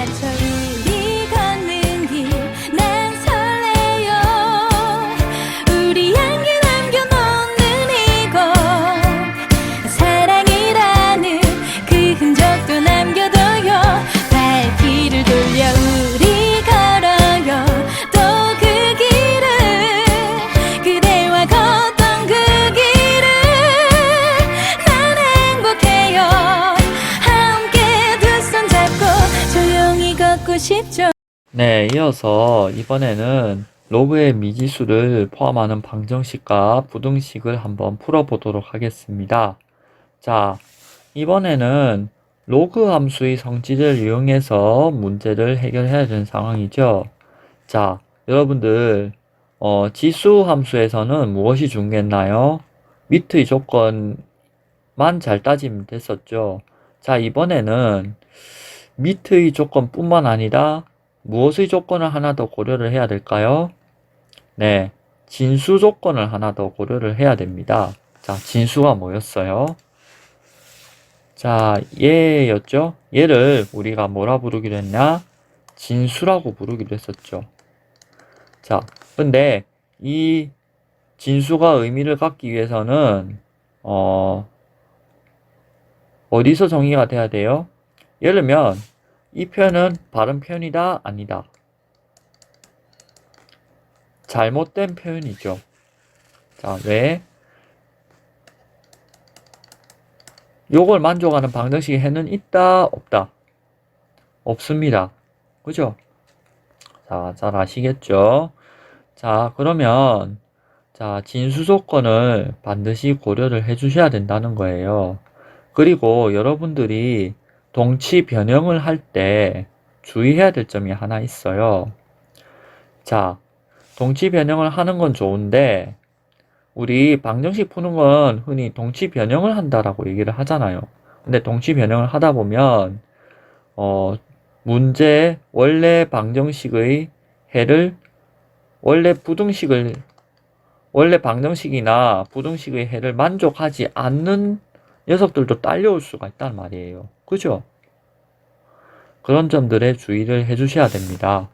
맞춰 우리 걷는 길 난 설레요. 우리 향기 남겨놓는 이곳 사랑이라는 그 흔적도 남겨둬요. 발길을 돌려 우리 걸어요. 또 그 길을 그대와 걷던 그 길을 난 행복해요. 함께 두 손 잡고 조용히 걷고 싶죠. 네, 이어서 이번에는 로그의 미지수를 포함하는 방정식과 부등식을 한번 풀어보도록 하겠습니다. 자, 이번에는 로그 함수의 성질을 이용해서 문제를 해결해야 되는 상황이죠. 자, 여러분들 지수 함수에서는 무엇이 중요했나요? 밑의 조건만 잘 따지면 됐었죠. 자, 이번에는 밑의 조건뿐만 아니라 무엇의 조건을 하나 더 고려를 해야 될까요? 네, 진수 조건을 하나 더 고려를 해야 됩니다. 자, 진수가 뭐였어요? 자, 얘였죠? 얘를 우리가 뭐라 부르기로 했냐? 진수라고 부르기로 했었죠. 자, 근데 이 진수가 의미를 갖기 위해서는 어디서 정의가 돼야 돼요? 예를 들면 이 표현은 바른 표현이다, 아니다. 잘못된 표현이죠. 자, 왜? 요걸 만족하는 방정식의 해는 있다, 없다? 없습니다. 그죠? 자, 잘 아시겠죠? 자, 그러면 자, 진수 조건을 반드시 고려를 해 주셔야 된다는 거예요. 그리고 여러분들이 동치 변형을 할 때 주의해야 될 점이 하나 있어요. 자, 동치 변형을 하는 건 좋은데 우리 방정식 푸는 건 흔히 동치 변형을 한다라고 얘기를 하잖아요. 근데 동치 변형을 하다 보면 문제 원래 방정식의 해를 원래 방정식이나 부등식의 해를 만족하지 않는 녀석들도 딸려올 수가 있단 말이에요. 그죠? 그런 점들에 주의를 해 주셔야 됩니다.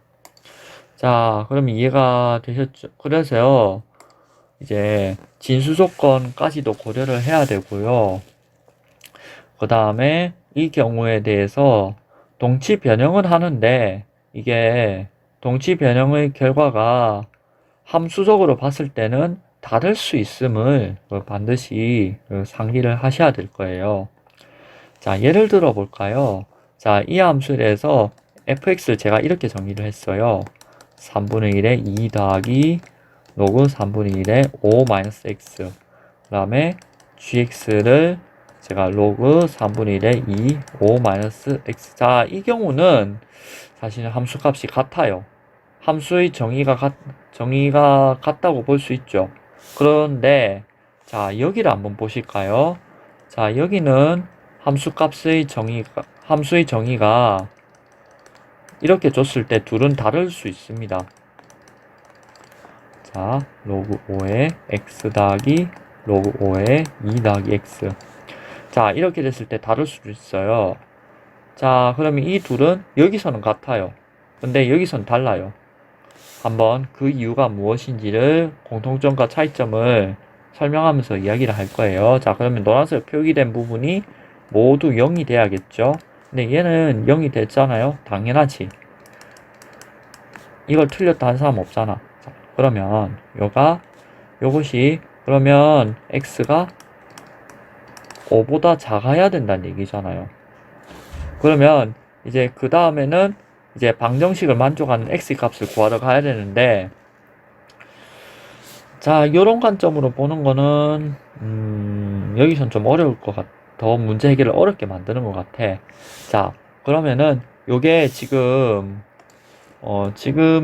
자, 그럼 이해가 되셨죠? 그래서요, 이제 진수 조건까지도 고려를 해야 되고요. 그 다음에 이 경우에 대해서 동치 변형을 하는데 이게 동치 변형의 결과가 함수적으로 봤을 때는 다를 수 있음을 반드시 상기를 하셔야 될 거예요. 자, 예를 들어 볼까요? 자, 이 함수에서 fx를 제가 이렇게 정의를 했어요. 3분의 1에 2 더하기 로그 3분의 1에 5 마이너스 x. 그 다음에 gx를 제가 로그 3분의 1에 2, 5 마이너스 x. 자, 이 경우는 사실 함수값이 같아요. 함수의 정의가 같다고 볼 수 있죠. 그런데 자, 여기를 한번 보실까요? 자, 여기는 함수의 정의가 이렇게 줬을 때 둘은 다를 수 있습니다. 자, 로그 5에 x 더하기 로그 5에 2 더하기 x. 자, 이렇게 됐을 때 다를 수도 있어요. 자, 그러면 이 둘은 여기서는 같아요. 근데 여기서는 달라요. 한번 그 이유가 무엇인지를 공통점과 차이점을 설명하면서 이야기를 할 거예요. 자, 그러면 노란색 표기된 부분이 모두 0이 돼야겠죠. 근데 얘는 0이 됐잖아요. 당연하지. 이걸 틀렸다 한 사람 없잖아. 자, 그러면 요것이 그러면 x가 5보다 작아야 된다는 얘기잖아요. 그러면 이제 그 다음에는 이제 방정식을 만족하는 x 값을 구하러 가야 되는데, 자, 요런 관점으로 보는 거는 여기선 좀 어려울 것 같아. 더 문제 해결을 어렵게 만드는 것 같아. 자, 그러면은 요게 지금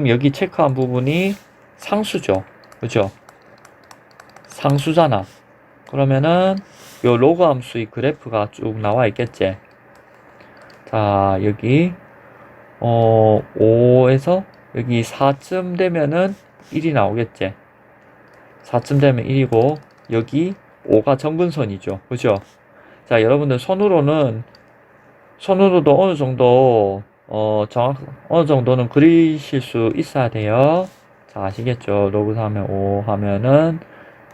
여기 체크한 부분이 상수죠. 그죠? 상수잖아. 그러면은 요 로그 함수의 그래프가 쭉 나와 있겠지. 자, 여기 5에서 여기 4쯤 되면은 1이 나오겠지. 4쯤 되면 1이고 여기 5가 정근선이죠. 그죠? 자, 여러분들 손으로도 어느 정도 어느 정도는 그리실 수 있어야 돼요. 자, 아시겠죠? 로그 3에 5 하면은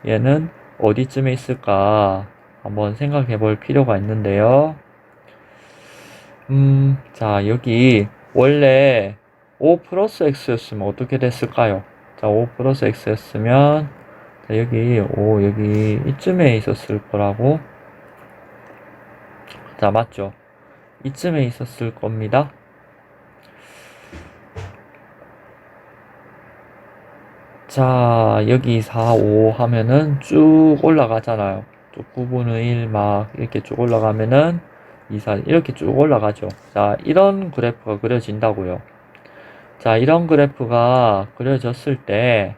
얘는 어디쯤에 있을까 한번 생각해 볼 필요가 있는데요. 자, 여기 원래 5 플러스 x였으면 어떻게 됐을까요? 자, 5 플러스 x였으면 자, 여기 이쯤에 있었을 거라고. 자, 맞죠? 이쯤에 있었을 겁니다. 자, 여기 4, 5 하면은 쭉 올라가잖아요. 쭉 9분의 1 막 이렇게 쭉 올라가면은 2, 4 이렇게 쭉 올라가죠. 자, 이런 그래프가 그려진다고요. 자, 이런 그래프가 그려졌을 때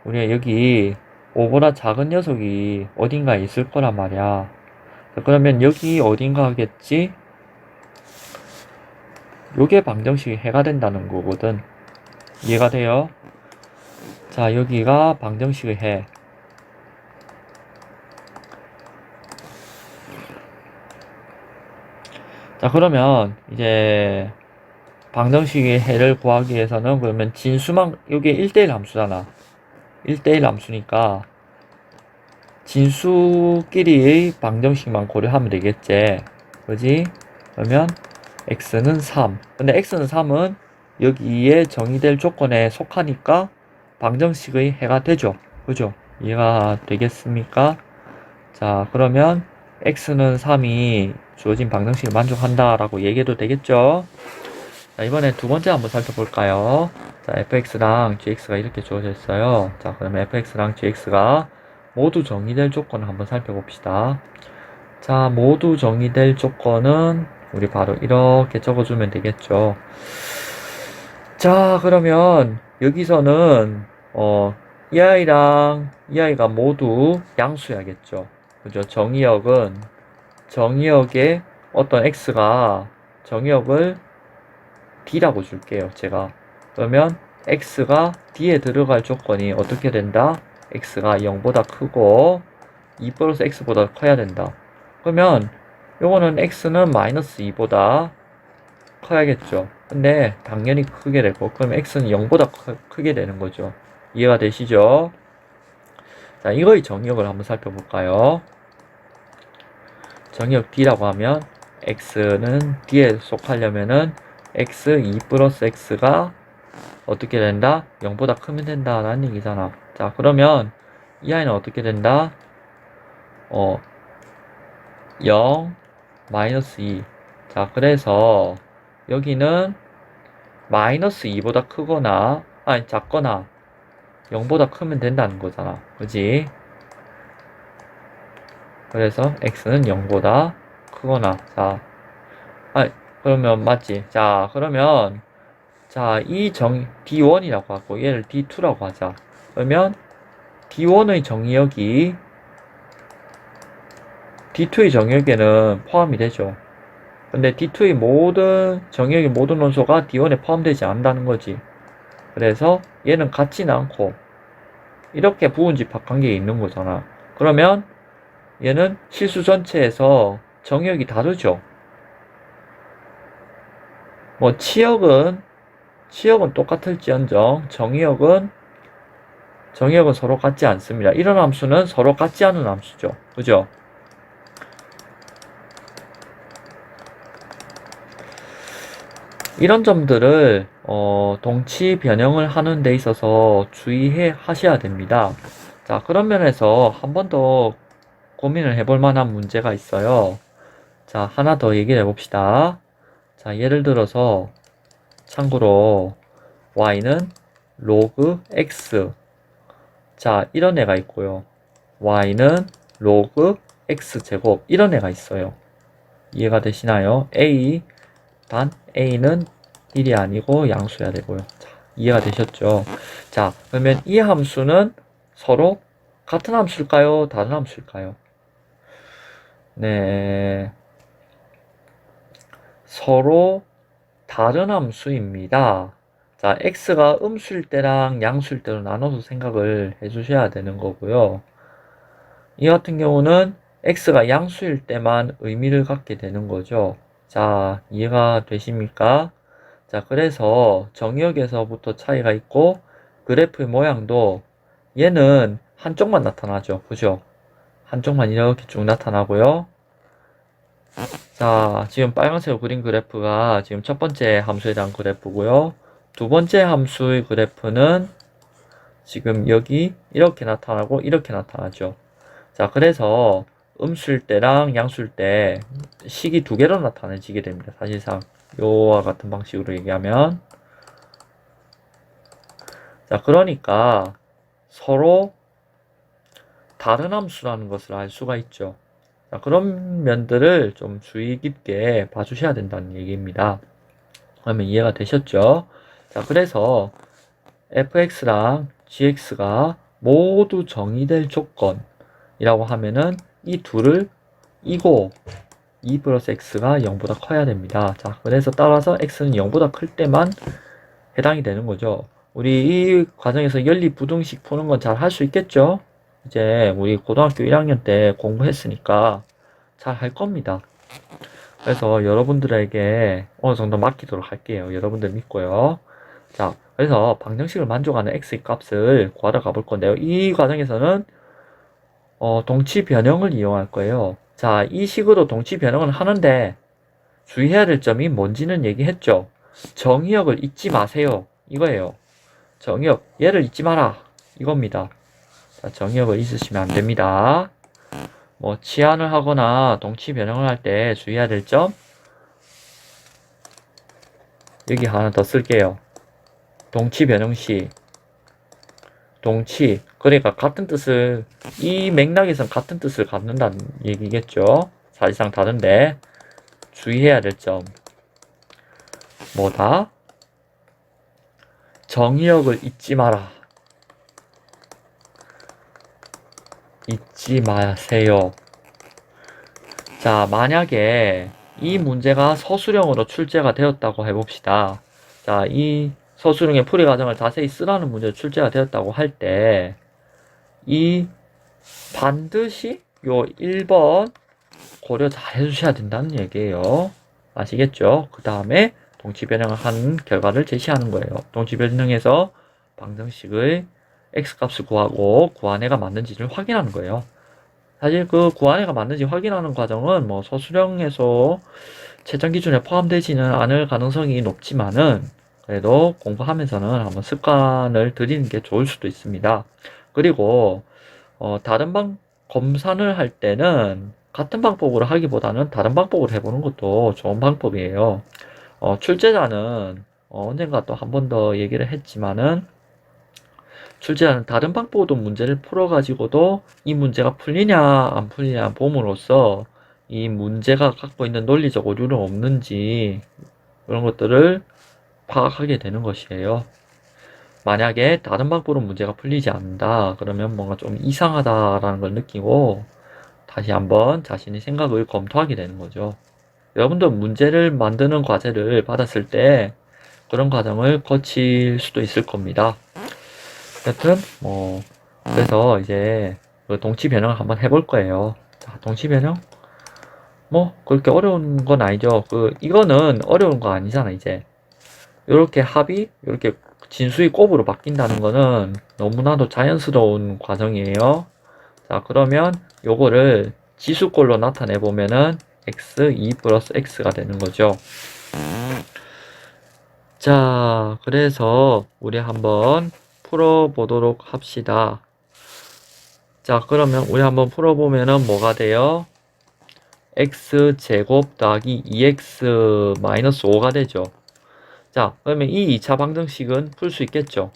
우리가 여기 5보다 작은 녀석이 어딘가에 있을 거란 말이야. 자, 그러면 여기 어딘가 하겠지? 요게 방정식이 해가 된다는 거거든. 이해가 돼요? 자, 여기가 방정식의 해. 자, 그러면 이제 방정식의 해를 구하기 위해서는 그러면 진수만 요게 1대1 함수잖아. 1대1 함수니까 진수끼리의 방정식만 고려하면 되겠지. 그지? 그러면 x는 3. 근데 x는 3은 여기에 정의될 조건에 속하니까 방정식의 해가 되죠. 그죠? 이해가 되겠습니까? 자, 그러면 x는 3이 주어진 방정식을 만족한다라고 얘기해도 되겠죠? 자, 이번에 두 번째 한번 살펴볼까요? 자, fx랑 gx가 이렇게 주어져 있어요. 자, 그러면 fx랑 gx가 모두 정의될 조건을 한번 살펴봅시다. 자, 모두 정의될 조건은 우리 바로 이렇게 적어주면 되겠죠. 자, 그러면 여기서는 이 아이랑 이 아이가 모두 양수야겠죠. 그죠? 정의역의 어떤 x가 정의역을 d라고 줄게요. 제가. 그러면 x가 d에 들어갈 조건이 어떻게 된다? x가 0보다 크고 2 플러스 x보다 커야 된다. 그러면 요거는 x는 마이너스 2보다 커야겠죠. 근데 당연히 크게 되고 그럼 x는 0보다 크게 되는 거죠. 이해가 되시죠? 자, 이거의 정의역을 한번 살펴볼까요? 정의역 d라고 하면 x는 d에 속하려면은 x 2 플러스 x가 어떻게 된다? 0보다 크면 된다 라는 얘기잖아. 자, 그러면 이 아이는 어떻게 된다? 0 마이너스 2. 자, 그래서 여기는 마이너스 2보다 크거나 아니 작거나 0보다 크면 된다는 거잖아. 그지? 그래서 x는 0보다 크거나 자, 그러면 맞지? 자, 그러면 자, 이 D1이라고 하고 얘를 D2라고 하자. 그러면 D1의 정의역이 D2의 정의역에는 포함이 되죠. 근데 D2의 모든 정의역의 모든 원소가 D1에 포함되지 않는다는 거지. 그래서 얘는 같지는 않고 이렇게 부분집합 관계에 있는 거잖아. 그러면 얘는 실수 전체에서 정의역이 다르죠. 뭐 치역은 똑같을지언정 정의역은 서로 같지 않습니다. 이런 함수는 서로 같지 않은 함수죠. 그죠? 이런 점들을 동치 변형을 하는 데 있어서 주의해 하셔야 됩니다. 자, 그런 면에서 한 번 더 고민을 해볼 만한 문제가 있어요. 자, 하나 더 얘기를 해봅시다. 자, 예를 들어서 참고로 y는 로그 x 자, 이런 애가 있고요. y는 로그 x제곱 이런 애가 있어요. 이해가 되시나요? 단 a는 1이 아니고 양수여야 되고요. 자, 이해가 되셨죠? 자, 그러면 이 함수는 서로 같은 함수일까요? 다른 함수일까요? 네, 서로 다른 함수입니다. 자, x가 음수일 때랑 양수일 때로 나눠서 생각을 해주셔야 되는 거고요. 이 같은 경우는 x가 양수일 때만 의미를 갖게 되는 거죠. 자, 이해가 되십니까? 자, 그래서 정의역에서부터 차이가 있고 그래프의 모양도 얘는 한쪽만 나타나죠. 그죠? 한쪽만 이렇게 쭉 나타나고요. 자, 지금 빨간색으로 그린 그래프가 지금 첫 번째 함수에 대한 그래프고요. 두 번째 함수의 그래프는 지금 여기 이렇게 나타나고 이렇게 나타나죠. 자, 그래서 음수일 때랑 양수일 때 식이 두 개로 나타내지게 됩니다. 사실상 요와 같은 방식으로 얘기하면, 자, 그러니까 서로 다른 함수라는 것을 알 수가 있죠. 자, 그런 면들을 좀 주의 깊게 봐주셔야 된다는 얘기입니다. 그러면 이해가 되셨죠? 자, 그래서 fx랑 gx가 모두 정의될 조건이라고 하면은 이 둘을 이고 2 플러스 x가 0보다 커야 됩니다. 자, 그래서 따라서 x는 0보다 클 때만 해당이 되는 거죠. 우리 이 과정에서 연립부등식 푸는 건 잘 할 수 있겠죠? 이제 우리 고등학교 1학년 때 공부했으니까 잘 할 겁니다. 그래서 여러분들에게 어느 정도 맡기도록 할게요. 여러분들 믿고요. 자, 그래서 방정식을 만족하는 x의 값을 구하러 가볼 건데요. 이 과정에서는 동치 변형을 이용할 거예요. 자, 이 식으로 동치 변형을 하는데 주의해야 될 점이 뭔지는 얘기했죠. 정의역을 잊지 마세요. 이거예요. 정의역, 얘를 잊지 마라. 이겁니다. 자, 정의역을 잊으시면 안 됩니다. 뭐 치환을 하거나 동치 변형을 할 때 주의해야 될 점, 여기 하나 더 쓸게요. 동치 변형 시 동치, 그러니까 같은 뜻을, 이 맥락에선 같은 뜻을 갖는다는 얘기겠죠. 사실상 다른데 주의해야 될 점 뭐다? 정의역을 잊지 마라. 잊지 마세요. 자, 만약에 이 문제가 서술형으로 출제가 되었다고 해봅시다. 자, 이 서술형의 풀이 과정을 자세히 쓰라는 문제로 출제가 되었다고 할 때, 이 반드시 요 1번 고려 잘 해주셔야 된다는 얘기예요. 아시겠죠? 그 다음에 동치 변형을 한 결과를 제시하는 거예요. 동치 변형에서 방정식의 x값을 구하고 구한해가 맞는지를 확인하는 거예요. 사실 그 구한해가 맞는지 확인하는 과정은 뭐 서술형에서 채점 기준에 포함되지는 않을 가능성이 높지만은 그래도 공부하면서는 한번 습관을 들이는 게 좋을 수도 있습니다. 그리고 다른 검산을 할 때는 같은 방법으로 하기보다는 다른 방법으로 해보는 것도 좋은 방법이에요. 출제자는 언젠가 또 한 번 더 얘기를 했지만은 출제자는 다른 방법으로 문제를 풀어가지고도 이 문제가 풀리냐 안 풀리냐 봄으로써 이 문제가 갖고 있는 논리적 오류는 없는지 그런 것들을 파악하게 되는 것이에요. 만약에 다른 방법으로 문제가 풀리지 않는다 그러면 뭔가 좀 이상하다라는 걸 느끼고 다시 한번 자신의 생각을 검토하게 되는 거죠. 여러분도 문제를 만드는 과제를 받았을 때 그런 과정을 거칠 수도 있을 겁니다. 여튼 그래서 이제 그 동치 변형을 한번 해볼 거예요. 자, 동치 변형 뭐 그렇게 어려운 건 아니죠. 이거는 어려운 거 아니잖아. 이제 이렇게 합이 이렇게 진수의 곱으로 바뀐다는 거는 너무나도 자연스러운 과정이에요. 자, 그러면 요거를 지수꼴로 나타내 보면은 x2 플러스 x가 되는 거죠. 자, 그래서 우리 한번 풀어보도록 합시다. 자, 그러면 우리 한번 풀어보면은 뭐가 돼요? x제곱 더하기 2x 마이너스 5가 되죠. 자, 그러면 이 2차 방정식은 풀 수 있겠죠?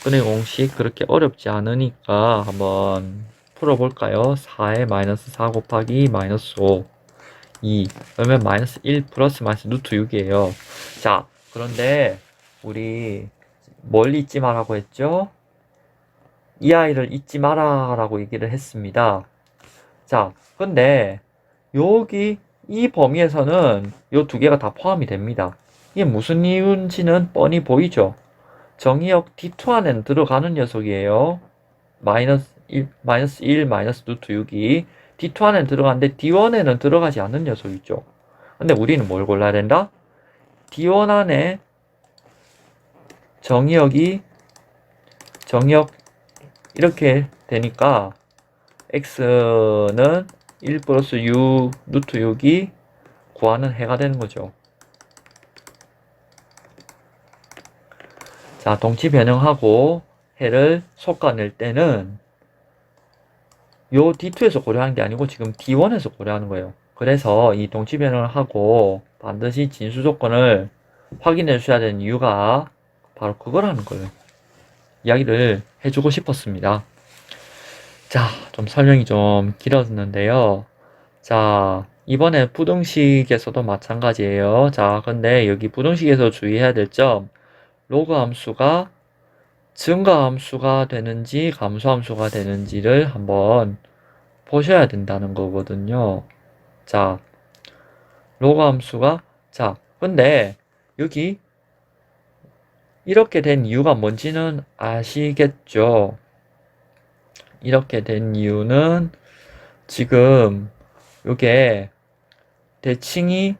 근의 공식 그렇게 어렵지 않으니까 한번 풀어볼까요? 4에 마이너스 4 곱하기 마이너스 5 2 그러면 마이너스 1 플러스 마이너스 루트 6이에요. 자, 그런데 우리 뭘 잊지 마라고 했죠? 이 아이를 잊지 마라 라고 얘기를 했습니다. 자, 근데 여기 이 범위에서는 이 두 개가 다 포함이 됩니다. 이게 무슨 이유인지는 뻔히 보이죠? 정의역 D2 안에는 들어가는 녀석이에요. 마이너스 1, 마이너스 루트 6이 D2 안에는 들어가는데 D1에는 들어가지 않는 녀석이죠. 근데 우리는 뭘 골라야 된다? D1 안에 정의역 이렇게 되니까 x는 1 플러스 u 루트 6이 구하는 해가 되는 거죠. 자, 동치 변형하고 해를 솎아낼 때는 요 D2에서 고려하는 게 아니고 지금 D1에서 고려하는 거예요. 그래서 이 동치 변형을 하고 반드시 진수 조건을 확인해 주셔야 되는 이유가 바로 그거라는 거예요. 이야기를 해주고 싶었습니다. 자, 좀 설명이 좀 길었는데요. 자, 이번에 부등식에서도 마찬가지예요. 자, 근데 여기 부등식에서 주의해야 될 점, 로그 함수가 증가 함수가 되는지 감소 함수가 되는지를 한번 보셔야 된다는 거거든요. 자, 로그 함수가, 자, 근데 여기 이렇게 된 이유가 뭔지는 아시겠죠? 이렇게 된 이유는 지금 요게 대칭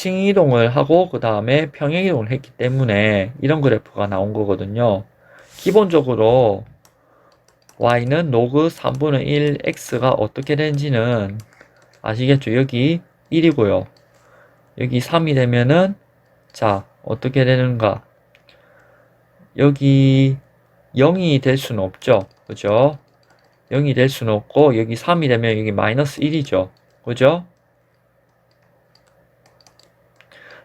이동을 하고 그 다음에 평행 이동을 했기 때문에 이런 그래프가 나온 거거든요. 기본적으로 y는 로그 3분의 1 x가 어떻게 되는지는 아시겠죠? 여기 1이고요. 여기 3이 되면은 자, 어떻게 되는가? 여기 0이 될 수는 없죠. 그죠? 0이 될 수는 없고 여기 3이 되면 여기 마이너스 1이죠. 그죠?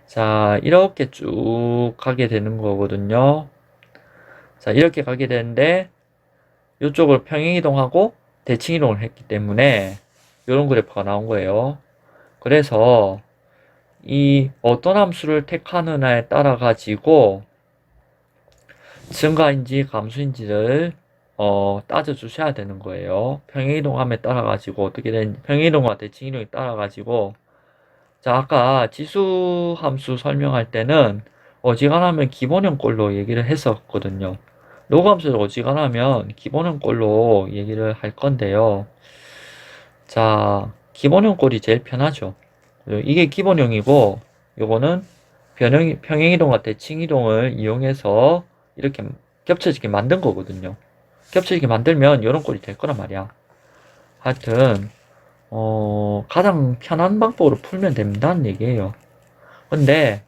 자, 이렇게 쭉 가게 되는 거거든요. 자, 이렇게 가게 되는데 이쪽을 평행이동하고 대칭이동을 했기 때문에 이런 그래프가 나온 거예요. 그래서 이 어떤 함수를 택하느냐에 따라 가지고 증가인지 감소인지를 따져 주셔야 되는 거예요. 평행이동함에 따라 가지고 어떻게 되는지, 평행이동과 대칭이동에 따라 가지고, 자, 아까 지수 함수 설명할 때는 어지간하면 기본형 꼴로 얘기를 했었거든요. 로그 함수를 어지간하면 기본형 꼴로 얘기를 할 건데요. 자, 기본형 꼴이 제일 편하죠. 이게 기본형이고 요거는 평행이동과 대칭이동을 이용해서 이렇게 겹쳐지게 만든 거거든요. 겹쳐지게 만들면 이런 꼴이 될 거란 말이야. 하여튼 가장 편한 방법으로 풀면 된다는 얘기예요. 근데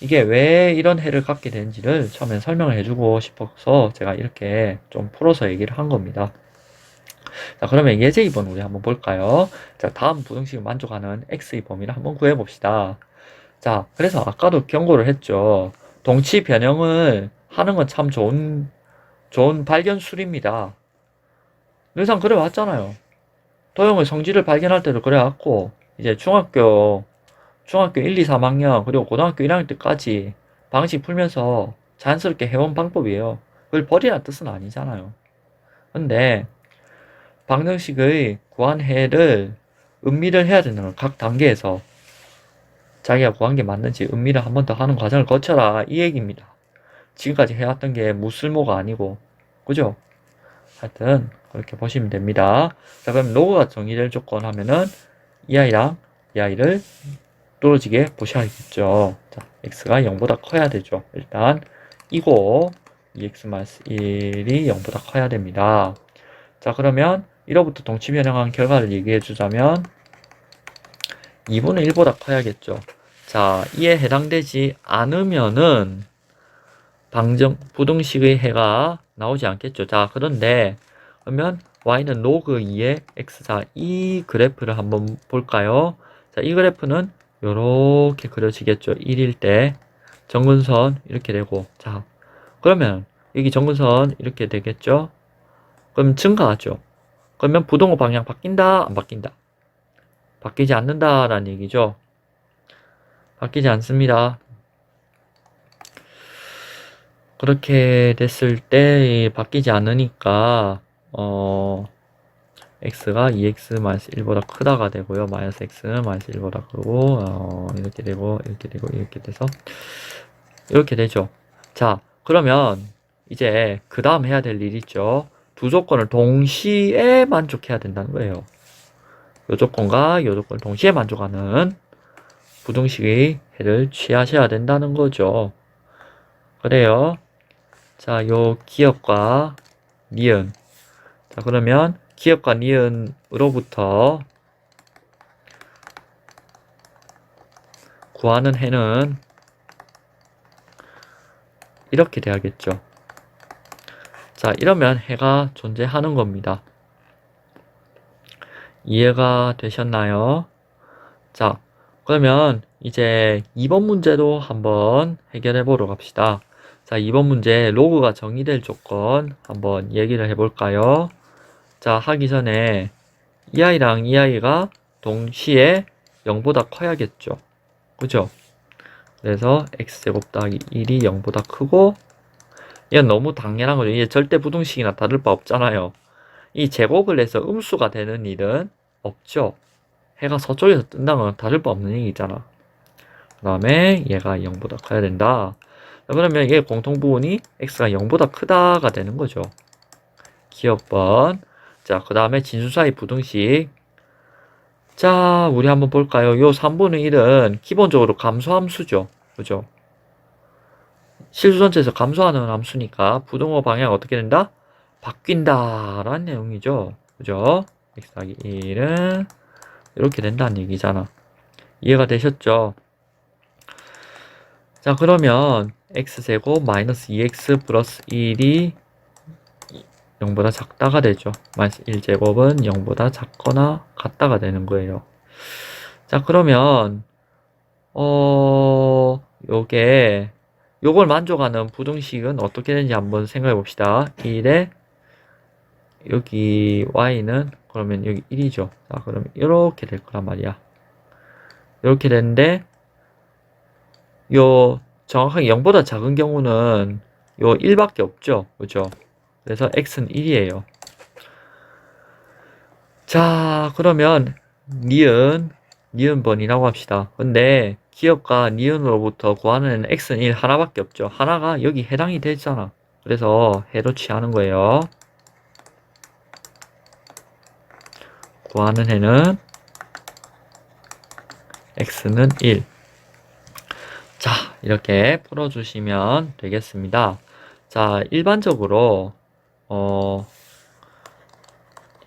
이게 왜 이런 해를 갖게 되는지를 처음에 설명을 해주고 싶어서 제가 이렇게 좀 풀어서 얘기를 한 겁니다. 자, 그러면 예제 2번 우리 한번 볼까요? 자, 다음 부등식을 만족하는 x의 범위를 한번 구해봅시다. 자, 그래서 아까도 경고를 했죠. 동치 변형을 하는 건 참 좋은 발견술입니다. 늘상 그래왔잖아요. 도형의 성질을 발견할 때도 그래왔고, 이제 중학교 1, 2, 3학년, 그리고 고등학교 1학년 때까지 방식 풀면서 자연스럽게 해온 방법이에요. 그걸 버리라는 뜻은 아니잖아요. 근데, 방정식의 구한 해를 음미를 해야 되는 걸 각 단계에서 자기가 구한 게 맞는지 음미를 한 번 더 하는 과정을 거쳐라 이 얘기입니다. 지금까지 해왔던 게 무쓸모가 아니고 그죠? 하여튼 그렇게 보시면 됩니다. 자, 그럼 로그가 정의될 조건 하면은 이 아이랑 이 아이를 떨어지게 보셔야겠죠. 자, x가 0보다 커야 되죠. 일단 이고 2x-1이 0보다 커야 됩니다. 자, 그러면 1호부터 동치 변형한 결과를 얘기해 주자면 2분의 1보다 커야겠죠. 자, 이에 해당되지 않으면은 부등식의 해가 나오지 않겠죠. 자, 그런데 그러면 y는 로그 2의 x. 자, 이 그래프를 한번 볼까요? 자, 이 그래프는 요렇게 그려지겠죠. 1일 때 정근선 이렇게 되고, 자, 그러면 여기 정근선 이렇게 되겠죠. 그럼 증가하죠. 그러면 부동호 방향 바뀐다, 안 바뀐다? 바뀌지 않는다라는 얘기죠. 바뀌지 않습니다. 그렇게 됐을 때 바뀌지 않으니까 x가 2x-1보다 크다가 되고요. 마이너스 x-1보다 크고 이렇게 되고 이렇게 되고 이렇게 돼서 이렇게 되죠. 자, 그러면 이제 그 다음 해야 될 일이 있죠. 두 조건을 동시에 만족해야 된다는 거예요. 요 조건과 요 조건을 동시에 만족하는 부등식의 해를 취하셔야 된다는 거죠. 그래요. 자, 요 기억과 니은. 자, 그러면 기억과 니은으로부터 구하는 해는 이렇게 돼야겠죠. 자, 이러면 해가 존재하는 겁니다. 이해가 되셨나요? 자, 그러면 이제 2번 문제도 한번 해결해 보러 갑시다. 자, 2번 문제 로그가 정의될 조건 한번 얘기를 해볼까요? 자, 하기 전에 이 아이랑 이 아이가 동시에 0보다 커야겠죠. 그죠? 그래서 x제곱 더하기 1이 0보다 크고, 이건 너무 당연한 거죠. 이게 절대 부등식이나 다를 바 없잖아요. 이 제곱을 해서 음수가 되는 일은 없죠. 해가 서쪽에서 뜬다는 건 다를 바 없는 얘기잖아. 그 다음에 얘가 0보다 커야 된다. 그러면 이게 공통부분이 x가 0보다 크다가 되는 거죠. 기억번. 자, 그 다음에 진수 사이 부등식. 자, 우리 한번 볼까요? 요 3분의 1은 기본적으로 감소함수죠. 그죠? 실수 전체에서 감소하는 함수니까 부등호 방향 어떻게 된다? 바뀐다 라는 내용이죠. 그죠? x 더하기 1은 이렇게 된다는 얘기잖아. 이해가 되셨죠? 자, 그러면 x제곱 마이너스 2x 플러스 1이 0보다 작다가 되죠. 마이너스 1제곱은 0보다 작거나 같다가 되는 거예요. 자, 그러면 요걸 만족하는 부등식은 어떻게 되는지 한번 생각해 봅시다. 1에 여기 y는 그러면 여기 1이죠. 자, 그러면 이렇게 될 거란 말이야. 이렇게 되는데 요 정확하게 0보다 작은 경우는 요 1밖에 없죠. 그죠? 그래서 x는 1이에요. 자, 그러면 니은번이라고 합시다. 근데 기억과 니은으로부터 구하는 x는 1 하나밖에 없죠. 하나가 여기 해당이 되잖아. 그래서 해로 취하는 거예요. 구하는 해는 x는 1. 자, 이렇게 풀어주시면 되겠습니다. 자, 일반적으로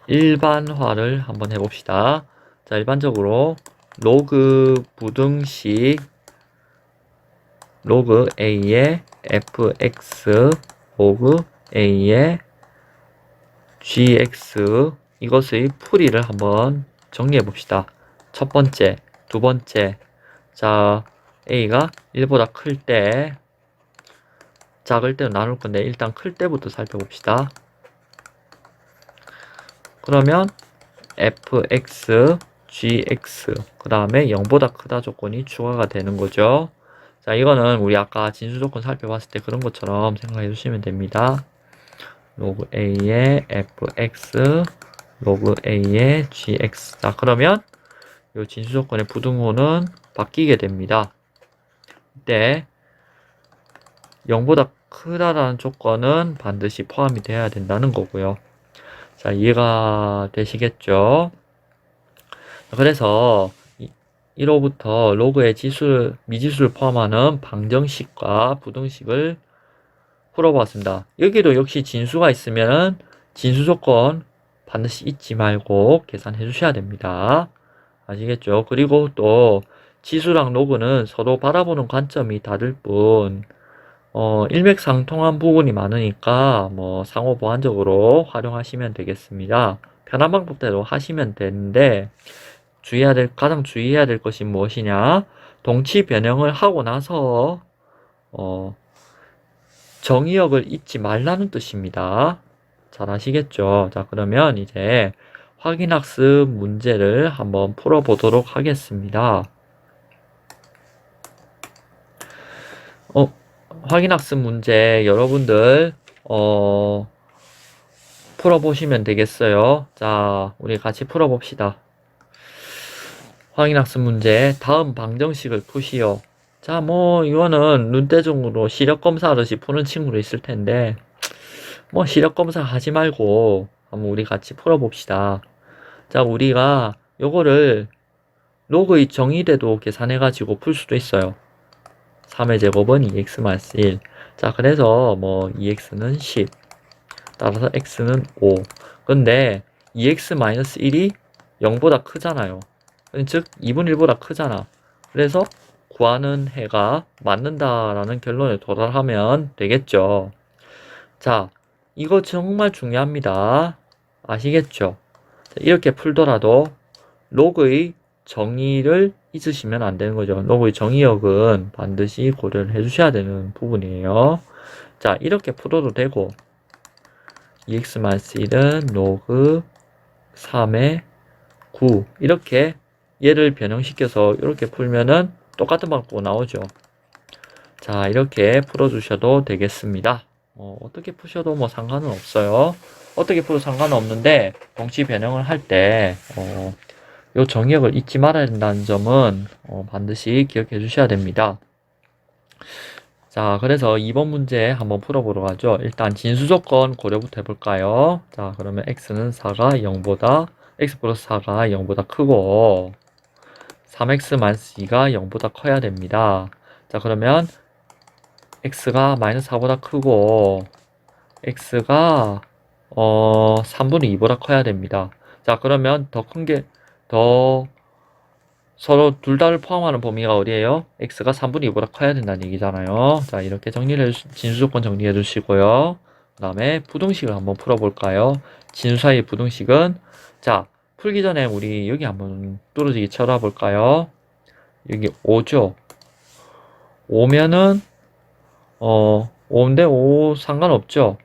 일반화를 한번 해봅시다. 자, 일반적으로 로그 부등식 로그 a의 fx 로그 a의 gx 이것의 풀이를 한번 정리해 봅시다. 첫 번째, 두 번째. 자, a가 1보다 클 때, 작을 때는 나눌 건데 일단 클 때부터 살펴봅시다. 그러면 fx, gx 그 다음에 0보다 크다 조건이 추가가 되는 거죠. 자, 이거는 우리 아까 진수 조건 살펴봤을 때 그런 것처럼 생각해 주시면 됩니다. 로그 a의 fx, 로그 a의 gx. 자, 그러면 이 진수 조건의 부등호는 바뀌게 됩니다. 이때 0보다 크다라는 조건은 반드시 포함이 돼야 된다는 거고요. 자, 이해가 되시겠죠? 그래서 1호부터 로그의 미지수를 포함하는 방정식과 부등식을 풀어보았습니다. 여기도 역시 진수가 있으면 진수 조건 반드시 잊지 말고 계산해 주셔야 됩니다. 아시겠죠? 그리고 또 지수랑 로그는 서로 바라보는 관점이 다를 뿐 일맥상통한 부분이 많으니까 상호 보완적으로 활용하시면 되겠습니다. 편한 방법대로 하시면 되는데 가장 주의해야 될 것이 무엇이냐? 동치 변형을 하고 나서 정의역을 잊지 말라는 뜻입니다. 잘 아시겠죠? 자, 그러면 이제 확인학습 문제를 한번 풀어보도록 하겠습니다. 확인학습 문제 여러분들 풀어보시면 되겠어요. 자, 우리 같이 풀어봅시다. 확인학습 문제 다음 방정식을 푸시오. 자, 이거는 눈대중으로 시력검사 하듯이 푸는 친구도 있을 텐데 시력검사 하지 말고 한번 우리 같이 풀어봅시다. 자, 우리가 요거를 로그의 정의대도 계산해가지고 풀 수도 있어요. 3의 제곱은 2x-1. 자, 그래서 뭐 2x는 10, 따라서 x는 5. 근데 2x-1이 0보다 크잖아요. 즉 2분의 1보다 크잖아. 그래서 구하는 해가 맞는다라는 결론에 도달하면 되겠죠. 자, 이거 정말 중요합니다. 아시겠죠? 자, 이렇게 풀더라도 로그의 정의를 잊으시면 안 되는 거죠. 로그의 정의역은 반드시 고려를 해주셔야 되는 부분이에요. 자, 이렇게 풀어도 되고 2x-1은 로그 3의 9 이렇게 얘를 변형시켜서 이렇게 풀면은 똑같은 방법 나오죠. 자, 이렇게 풀어주셔도 되겠습니다. 어떻게 푸셔도 뭐 상관은 없어요. 어떻게 풀어도 상관은 없는데 동치 변형을 할 때 요 정의역을 잊지 말아야 된다는 점은 반드시 기억해 주셔야 됩니다. 자, 그래서 2번 문제 한번 풀어보러 가죠. 일단 진수조건 고려부터 해볼까요? 자, 그러면 x는 4가 0보다 x 플러스 4가 0보다 크고 3x-2가 0보다 커야 됩니다. 자, 그러면 x가 마이너스 4보다 크고 x가 3분의 2보다 커야 됩니다. 자, 그러면 더 큰 게 더 서로 둘 다를 포함하는 범위가 어디예요? x가 3분의 2보다 커야 된다는 얘기잖아요. 자, 이렇게 진수조건 정리해 주시고요. 그 다음에 부등식을 한번 풀어볼까요? 진수 사이의 부등식은 자, 풀기 전에 우리 여기 한번 뚫어지기 쳐다볼까요? 여기 5죠. 5면은 5인데 5 상관없죠.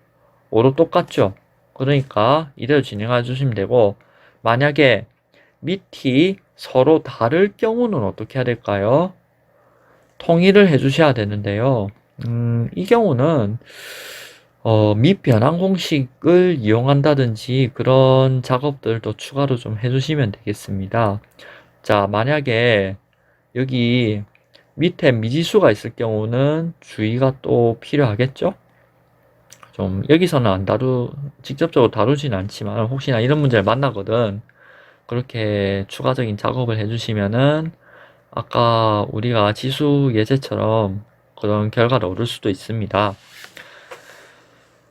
5로 똑같죠. 그러니까 이대로 진행해 주시면 되고 만약에 밑이 서로 다를 경우는 어떻게 해야 될까요? 통일을 해 주셔야 되는데요. 이 경우는 밑 변환 공식을 이용한다든지 그런 작업들도 추가로 좀 해주시면 되겠습니다. 자, 만약에 여기 밑에 미지수가 있을 경우는 주의가 또 필요하겠죠? 좀 여기서는 직접적으로 다루진 않지만 혹시나 이런 문제를 만나거든 그렇게 추가적인 작업을 해주시면은 아까 우리가 지수 예제처럼 그런 결과를 얻을 수도 있습니다.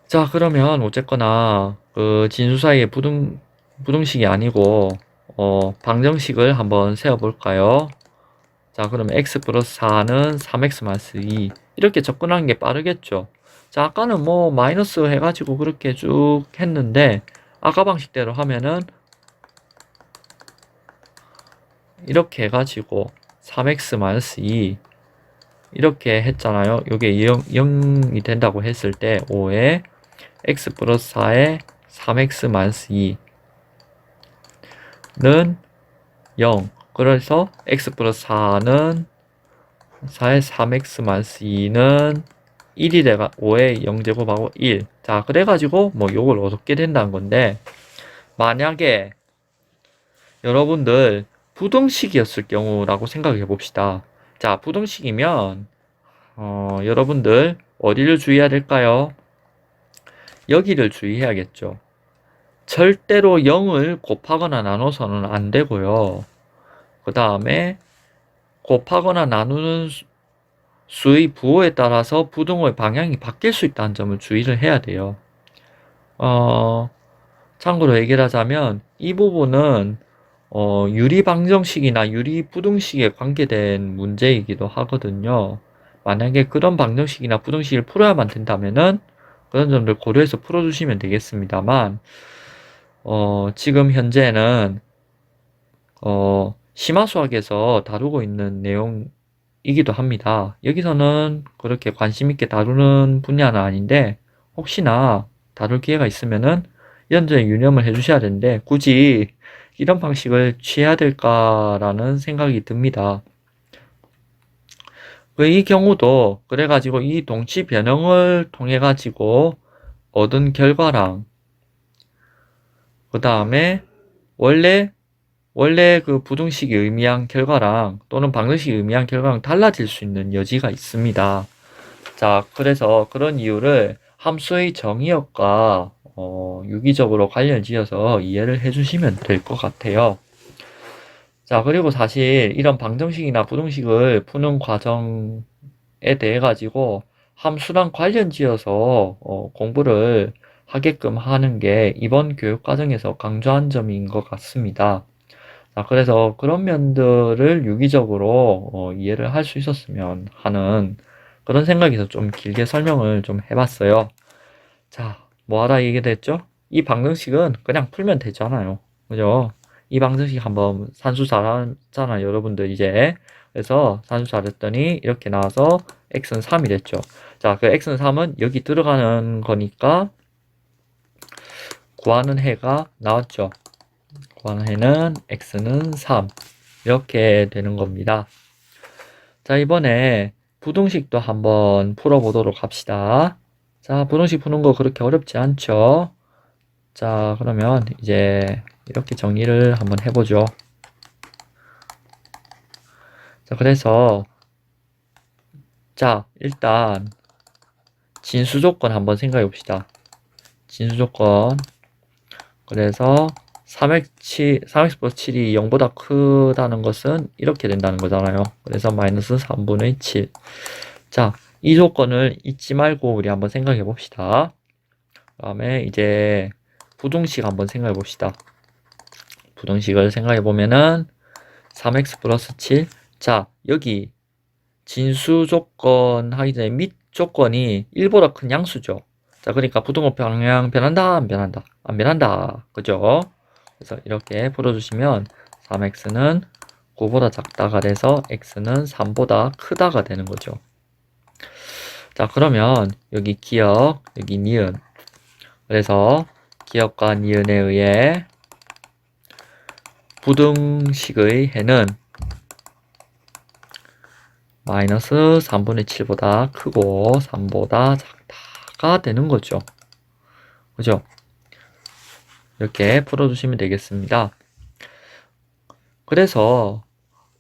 자, 그러면 어쨌거나 그 진수 사이의 부등식이 아니고 방정식을 한번 세워볼까요? 자, 그러면 x 플러스 4는 3x-2 이렇게 접근하는 게 빠르겠죠. 자, 아까는 뭐 마이너스 해가지고 그렇게 쭉 했는데 아까 방식대로 하면은 이렇게 해가지고 3x-2 이렇게 했잖아요. 이게 0이 된다고 했을 때 5에 x 플러스 4에 3x-2는 0 그래서 x 플러스 4는 4의 3x-2는 1이 돼가 5의 0제곱하고 1. 자, 그래가지고 뭐 요걸 얻게 된다는 건데 만약에 여러분들 부등식이었을 경우라고 생각해 봅시다. 자, 부등식이면 여러분들 어디를 주의해야 될까요? 여기를 주의해야겠죠. 절대로 0을 곱하거나 나눠서는 안 되고요. 그 다음에 곱하거나 나누는 수의 부호에 따라서 부등호의 방향이 바뀔 수 있다는 점을 주의를 해야 돼요. 참고로 얘기를 하자면 이 부분은 유리방정식이나 유리부등식에 관계된 문제이기도 하거든요. 만약에 그런 방정식이나 부등식을 풀어야만 된다면은 그런 점들 고려해서 풀어주시면 되겠습니다만 지금 현재는 심화수학에서 다루고 있는 내용이기도 합니다. 여기서는 그렇게 관심 있게 다루는 분야는 아닌데 혹시나 다룰 기회가 있으면은 이런 점에 유념을 해주셔야 되는데 굳이 이런 방식을 취해야 될까라는 생각이 듭니다. 이 경우도 그래가지고 이 동치 변형을 통해 가지고 얻은 결과랑 그 다음에 원래 그 부등식이 의미한 결과랑 또는 방정식이 의미한 결과랑 달라질 수 있는 여지가 있습니다. 자, 그래서 그런 이유를 함수의 정의역과 유기적으로 관련 지어서 이해를 해주시면 될 것 같아요. 자, 그리고 사실 이런 방정식이나 부등식을 푸는 과정에 대해 가지고 함수랑 관련 지어서 공부를 하게끔 하는 게 이번 교육 과정에서 강조한 점인 것 같습니다. 자, 그래서 그런 면들을 유기적으로 이해를 할 수 있었으면 하는 그런 생각에서 좀 길게 설명을 좀 해봤어요. 자, 뭐 하다 얘기 됐죠? 이 방정식은 그냥 풀면 되잖아요. 그죠? 이 방정식 한번 산수 잘하잖아요, 여러분들 이제. 그래서 산수 잘했더니 이렇게 나와서 x는 3이 됐죠. 자, 그 x는 3은 여기 들어가는 거니까 구하는 해가 나왔죠. 구하는 해는 x는 3 이렇게 되는 겁니다. 자, 이번에 부등식도 한번 풀어보도록 합시다. 자, 부등식 푸는 거 그렇게 어렵지 않죠? 자, 그러면 이제 이렇게 정리를 한번 해보죠. 자, 그래서 자, 일단 진수 조건 한번 생각해 봅시다. 진수 조건. 그래서 3x 플러스 7이 0보다 크다는 것은 이렇게 된다는 거잖아요. 그래서 마이너스 3분의 7. 자, 이 조건을 잊지 말고 우리 한번 생각해 봅시다. 그 다음에 이제 부등식 한번 생각해 봅시다. 부등식을 생각해 보면은 3x 플러스 7. 자, 여기 진수 조건 하기 전에 밑 조건이 1보다 큰 양수죠. 자, 그러니까 부등호 방향 변한다, 안 변한다? 안 변한다. 그죠? 그래서 이렇게 풀어주시면 3x는 9보다 작다가 돼서 x는 3보다 크다가 되는 거죠. 자, 그러면 여기 기억, 여기 니은. 그래서 기억과 니은에 의해 부등식의 해는 마이너스 3분의 7보다 크고 3보다 작다가 되는 거죠. 그죠? 이렇게 풀어주시면 되겠습니다. 그래서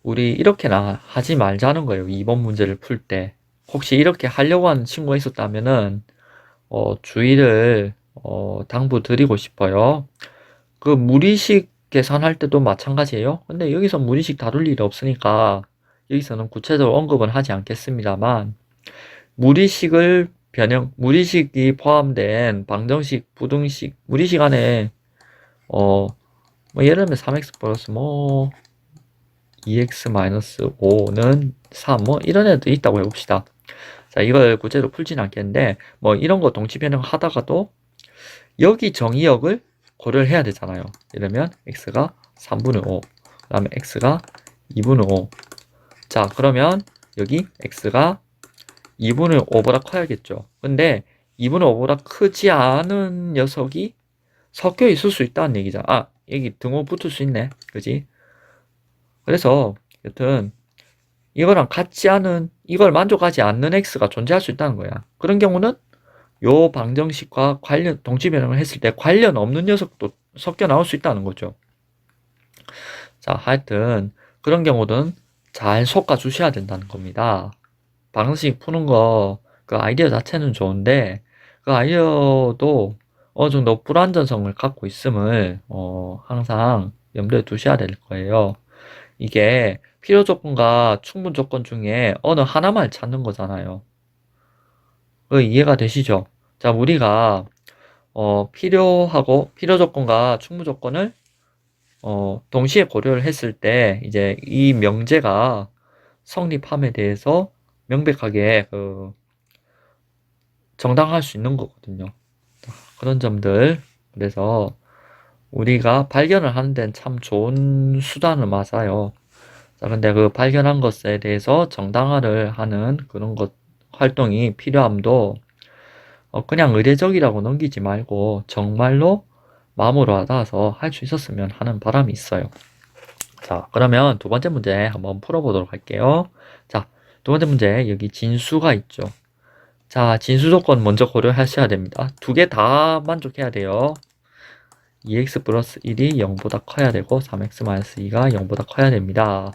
우리 이렇게나 하지 말자는 거예요. 2번 문제를 풀 때. 혹시 이렇게 하려고 하는 친구가 있었다면은 주의를 당부드리고 싶어요. 그 무리식 계산할 때도 마찬가지예요. 근데 여기서 무리식 다룰 일이 없으니까 여기서는 구체적으로 언급은 하지 않겠습니다만 무리식이 포함된 방정식, 부등식, 무리식 안에 뭐 예를 들면 3x 플러스 2x 마이너스 5는 3 이런 애도 있다고 해봅시다. 자, 이걸 구체적으로 풀진 않겠는데 뭐 이런 거 동치 변형 하다가도 여기 정의역을 고려를 해야 되잖아요. 이러면 x가 3분의 5, 그 다음에 x가 2분의 5. 자, 그러면 여기 x가 2분의 5보다 커야겠죠. 근데 2분의 5보다 크지 않은 녀석이 섞여 있을 수 있다는 얘기잖아. 아, 여기 등호 붙을 수 있네. 그지? 그래서 여튼 이거랑 같지 않은, 이걸 만족하지 않는 x가 존재할 수 있다는 거야. 그런 경우는 요 방정식과 동치 변형을 했을 때 관련 없는 녀석도 섞여 나올 수 있다는 거죠. 자, 하여튼 그런 경우는 잘 섞어 주셔야 된다는 겁니다. 방정식 푸는 거 그 아이디어 자체는 좋은데 그 아이디어도 어느 정도 불완전성을 갖고 있음을 항상 염두에 두셔야 될 거예요. 이게 필요 조건과 충분 조건 중에 어느 하나만 찾는 거잖아요. 이해가 되시죠? 자, 우리가 필요 조건과 충분 조건을 동시에 고려를 했을 때 이제 이 명제가 성립함에 대해서 명백하게 정당할 수 있는 거거든요. 그런 점들. 그래서 우리가 발견을 하는 데는 참 좋은 수단은 맞아요. 자, 근데 그 발견한 것에 대해서 정당화를 하는 그런 활동이 필요함도 그냥 의례적이라고 넘기지 말고 정말로 마음으로 와닿아서 할 수 있었으면 하는 바람이 있어요. 자, 그러면 두 번째 문제 한번 풀어보도록 할게요. 자, 두 번째 문제 여기 진수가 있죠. 자, 진수 조건 먼저 고려하셔야 됩니다. 두 개 다 만족해야 돼요. 2x 플러스 1이 0보다 커야 되고 3x 마이너스 2가 0보다 커야 됩니다.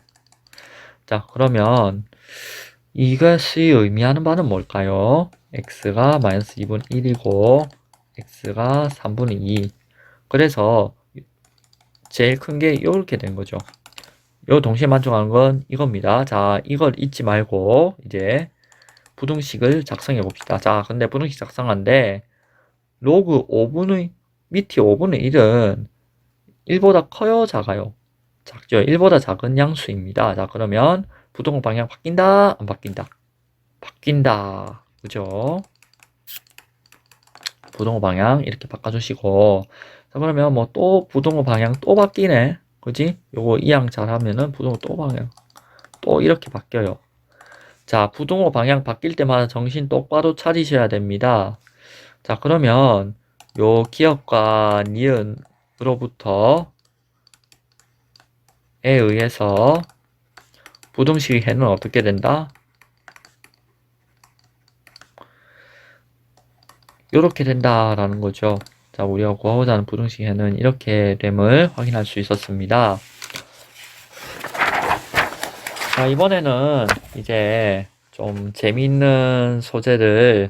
자, 그러면 이것이 의미하는 바는 뭘까요? x가 마이너스 2분의 1이고 x가 3분의 2. 그래서 제일 큰 게 이렇게 된 거죠. 요 동시에 만족하는 건 이겁니다. 자, 이걸 잊지 말고 이제 부등식을 작성해 봅시다. 자, 근데 부등식 작성한데 로그 5분의 밑이 5분의 1은 1보다 커요, 작아요? 작죠. 1보다 작은 양수입니다. 자, 그러면 부등호 방향 바뀐다, 안 바뀐다? 바뀐다. 그죠? 부등호 방향 이렇게 바꿔주시고, 자, 그러면 뭐 또 부등호 방향 또 바뀌네. 그지? 요거 이항 잘하면은 부등호 또 방향 또 이렇게 바뀌어요. 자, 부등호 방향 바뀔 때마다 정신 똑바로 차리셔야 됩니다. 자, 그러면 요 기억과 니은으로부터 에 의해서 부등식의 해는 어떻게 된다? 이렇게 된다라는 거죠. 자, 우리가 구하고자 하는 부등식의 해는 이렇게 됨을 확인할 수 있었습니다. 자, 이번에는 이제 좀 재미있는 소재를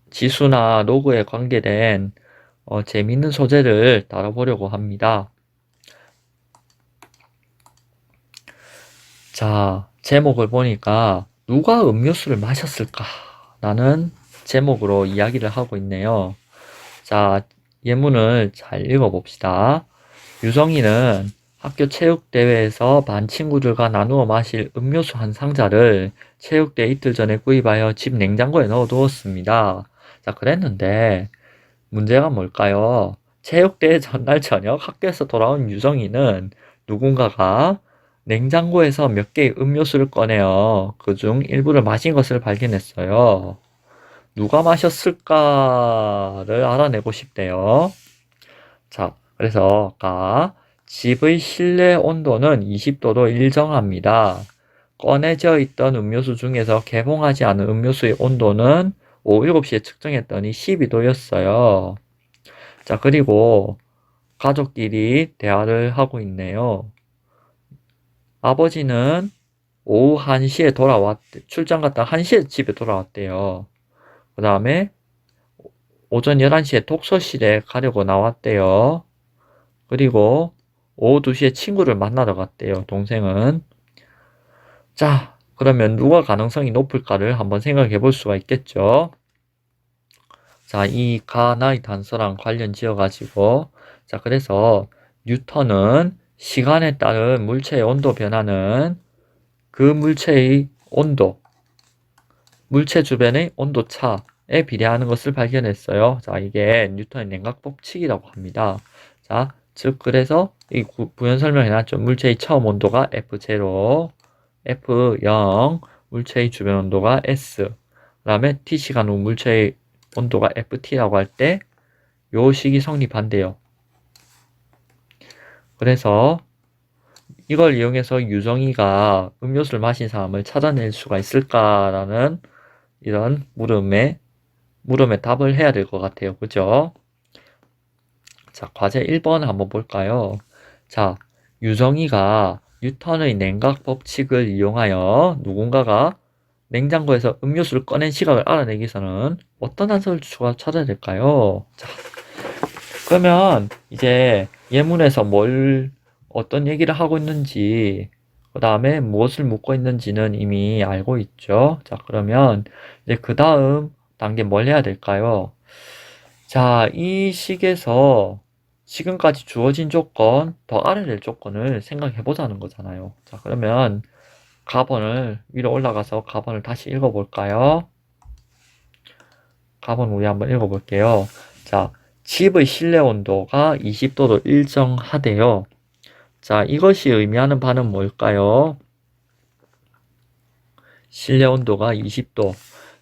지수나 로그에 관계된 재미있는 소재를 다뤄보려고 합니다. 자, 제목을 보니까 누가 음료수를 마셨을까? 라는 제목으로 이야기를 하고 있네요. 자, 예문을 잘 읽어봅시다. 유성이는 학교 체육대회에서 반 친구들과 나누어 마실 음료수 한 상자를 체육대회 이틀 전에 구입하여 집 냉장고에 넣어두었습니다. 자, 그랬는데 문제가 뭘까요? 체육대회 전날 저녁 학교에서 돌아온 유성이는 누군가가 냉장고에서 몇 개의 음료수를 꺼내어 그중 일부를 마신 것을 발견했어요. 누가 마셨을까를 알아내고 싶대요. 자, 그래서 아까 집의 실내 온도는 20도로 일정합니다. 꺼내져 있던 음료수 중에서 개봉하지 않은 음료수의 온도는 오후 7시에 측정했더니 12도였어요. 자, 그리고 가족끼리 대화를 하고 있네요. 아버지는 오후 1시에 출장 갔다 1시에 집에 돌아왔대요. 그 다음에 오전 11시에 독서실에 가려고 나왔대요. 그리고 오후 2시에 친구를 만나러 갔대요, 동생은. 자, 그러면 누가 가능성이 높을까를 한번 생각해 볼 수가 있겠죠. 자, 이 가나의 단서랑 관련 지어가지고, 자, 그래서 뉴턴은 시간에 따른 물체의 온도 변화는 그 물체의 온도, 물체 주변의 온도 차에 비례하는 것을 발견했어요. 자, 이게 뉴턴의 냉각 법칙이라고 합니다. 자, 즉, 그래서 이 부연 설명해놨죠. 물체의 처음 온도가 F0, F0, 물체의 주변 온도가 S, 그 다음에 T시간 후 물체의 온도가 FT라고 할 때 요 식이 성립한대요. 그래서 이걸 이용해서 유정이가 음료수를 마신 사람을 찾아낼 수가 있을까라는 이런 물음에 답을 해야 될 것 같아요. 그죠? 자, 과제 1번 한번 볼까요? 자, 유정이가 뉴턴의 냉각 법칙을 이용하여 누군가가 냉장고에서 음료수를 꺼낸 시각을 알아내기 위해서는 어떤 단서를 찾아야 될까요? 자, 그러면 이제 예문에서 어떤 얘기를 하고 있는지, 그 다음에 무엇을 묻고 있는지는 이미 알고 있죠. 자, 그러면 이제 그 다음 단계 뭘 해야 될까요? 자, 이 식에서 지금까지 주어진 조건, 더 알아낼 조건을 생각해 보자는 거잖아요. 자, 그러면 가번을 위로 올라가서 가번을 다시 읽어볼까요? 가번 우리 한번 읽어볼게요. 자, 집의 실내 온도가 20도로 일정하대요. 자, 이것이 의미하는 바는 뭘까요? 실내 온도가 20도.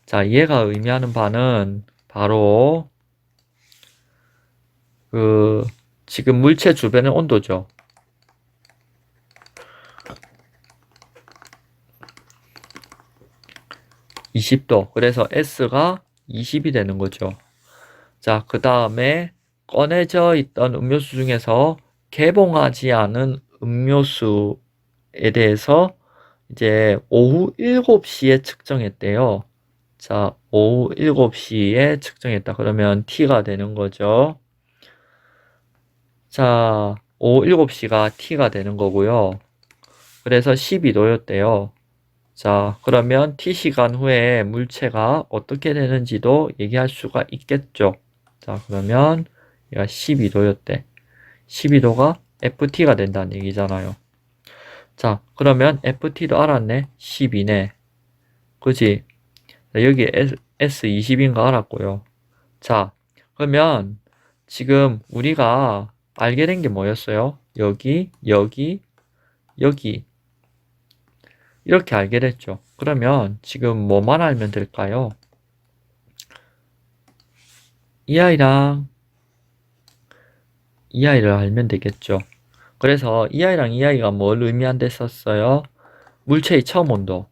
자, 얘가 의미하는 바는 바로 지금 물체 주변의 온도죠. (20도) 그래서 S가 20이 되는 거죠. 자, 그 다음에 꺼내져 있던 음료수 중에서 개봉하지 않은 음료수에 대해서 이제 오후 7시에 측정했대요. 자, 오후 7시에 측정했다. 그러면 T가 되는 거죠. 자, 오후 7시가 T가 되는 거고요. 그래서 12도였대요. 자, 그러면 T시간 후에 물체가 어떻게 되는지도 얘기할 수가 있겠죠. 자, 그러면 얘가 12도였대. 12도가 FT가 된다는 얘기잖아요. 자, 그러면 FT도 알았네. 12네. 그지? 여기 S20인 거 알았고요. 자, 그러면 지금 우리가 알게 된 게 뭐였어요? 여기, 여기, 여기. 이렇게 알게 됐죠. 그러면 지금 뭐만 알면 될까요? 이 아이랑 이 아이를 알면 되겠죠. 그래서 이 아이랑 이 아이가 뭘 의미한데 썼어요? 물체의 처음 온도.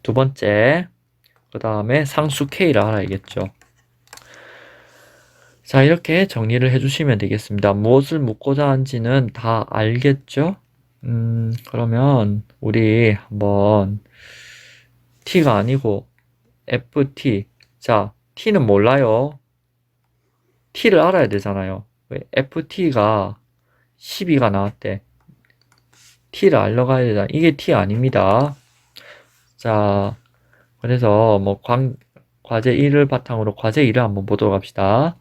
두 번째, 그 다음에 상수 K를 알아야겠죠. 자, 이렇게 정리를 해주시면 되겠습니다. 무엇을 묻고자 하는지는 다 알겠죠? 그러면 우리 한번 T가 아니고 FT. 자, T는 몰라요. T를 알아야 되잖아요. FT가 12가 나왔대. T를 알려고 해야 되잖아. 이게 T 아닙니다. 자, 그래서 뭐 과제 1을 바탕으로 과제 2를 한번 보도록 합시다.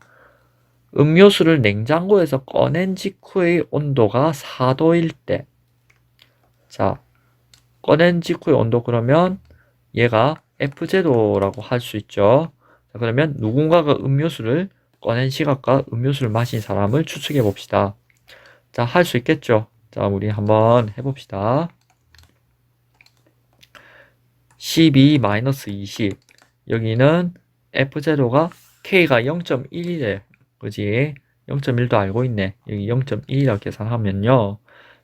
음료수를 냉장고에서 꺼낸 직후의 온도가 4도일 때. 자, 꺼낸 직후의 온도 그러면 얘가 F제도라고 할 수 있죠. 자, 그러면 누군가가 음료수를 꺼낸 시각과 음료수를 마신 사람을 추측해 봅시다. 자, 할 수 있겠죠? 자, 우리 한번 해봅시다. 12-20. 여기는 F제도가 K가 0.1이래. 그지? 0.1도 알고 있네. 여기 0.1이라고 계산하면요.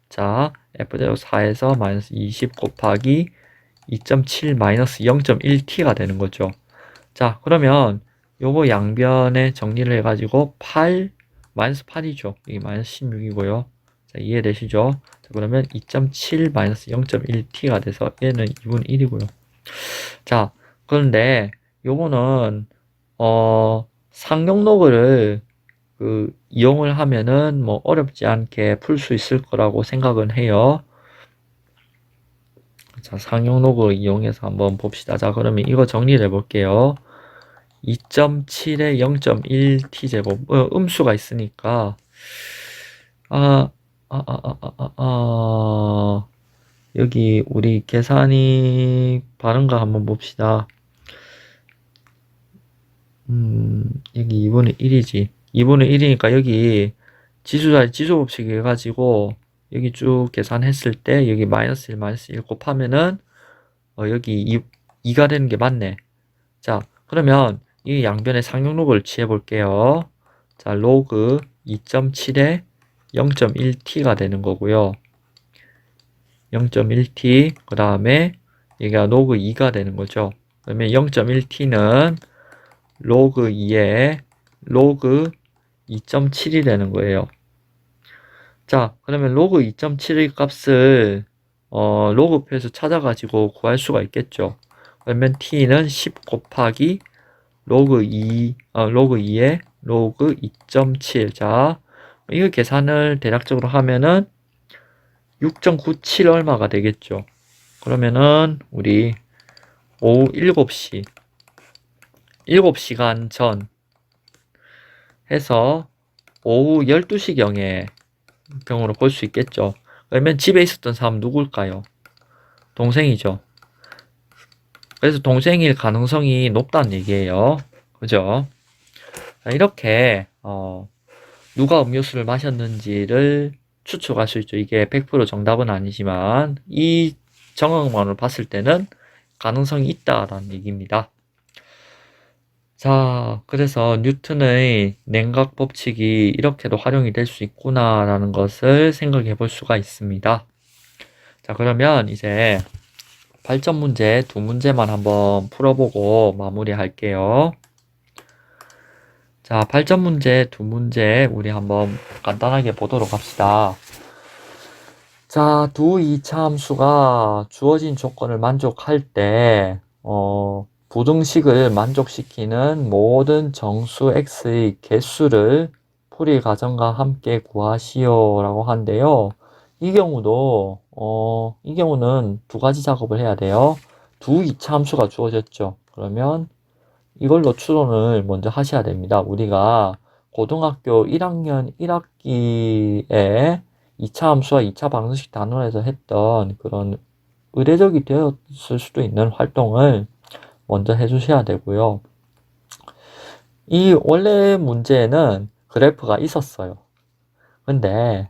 자, F제도 4에서 마이너스 20 곱하기 2.7 마이너스 0.1t가 되는 거죠. 자, 그러면 요거 양변에 정리를 해가지고 8, 마이너스 8이죠. 여기 마이너스 16이고요. 자, 이해되시죠? 자, 그러면 2.7 마이너스 0.1t가 돼서 얘는 2분의 1이고요. 자, 그런데 요거는 상용로그를 이용을 하면은 뭐 어렵지 않게 풀 수 있을 거라고 생각은 해요. 자, 상용로그 이용해서 한번 봅시다. 자, 그러면 이거 정리를 해볼게요. 2.7에 0.1t제곱 음수가 있으니까 여기 우리 계산이 바른가 한번 봅시다. 여기 2분의 1이지. 2분의 1이니까 여기 지수자리 지수법칙 해가지고 여기 쭉 계산했을 때 여기 마이너스 1, 마이너스 1 곱하면은 여기 2가 되는 게 맞네. 자, 그러면 이 양변의 상용로그를 취해 볼게요. 자, 로그 2.7에 0.1t가 되는 거고요. 0.1t 그 다음에 얘가 로그 2가 되는 거죠. 그러면 0.1t는 로그 2에 로그 2.7이 되는 거예요. 자, 그러면 로그 2.7의 값을 로그표에서 찾아가지고 구할 수가 있겠죠. 그러면 t는 10 곱하기 로그 2에 로그 2.7. 자, 이거 계산을 대략적으로 하면은 6.97 얼마가 되겠죠. 그러면은 우리 오후 7시 7시간 전 해서 오후 12시경에 경우로 볼 수 있겠죠. 그러면 집에 있었던 사람 누굴까요? 동생이죠. 그래서 동생일 가능성이 높다는 얘기예요. 그죠? 자, 이렇게 누가 음료수를 마셨는지를 추측할 수 있죠. 이게 100% 정답은 아니지만 이 정황만으로 봤을 때는 가능성이 있다라는 얘기입니다. 자, 그래서 뉴턴의 냉각 법칙이 이렇게도 활용이 될 수 있구나라는 것을 생각해 볼 수가 있습니다. 자, 그러면 이제 발전 문제 두 문제만 한번 풀어보고 마무리할게요. 자, 발전 문제 두 문제 우리 한번 간단하게 보도록 합시다. 자, 두 이차함수가 주어진 조건을 만족할 때 부등식을 만족시키는 모든 정수 x의 개수를 풀이 과정과 함께 구하시오 라고 하는데요. 이 경우는 두 가지 작업을 해야 돼요. 두 이차 함수가 주어졌죠. 그러면 이걸로 추론을 먼저 하셔야 됩니다. 우리가 고등학교 1학년 1학기에 2차 함수와 2차 방정식 단원에서 했던 그런 의례적이 되었을 수도 있는 활동을 먼저 해주셔야 되고요. 이 원래 문제에는 그래프가 있었어요. 근데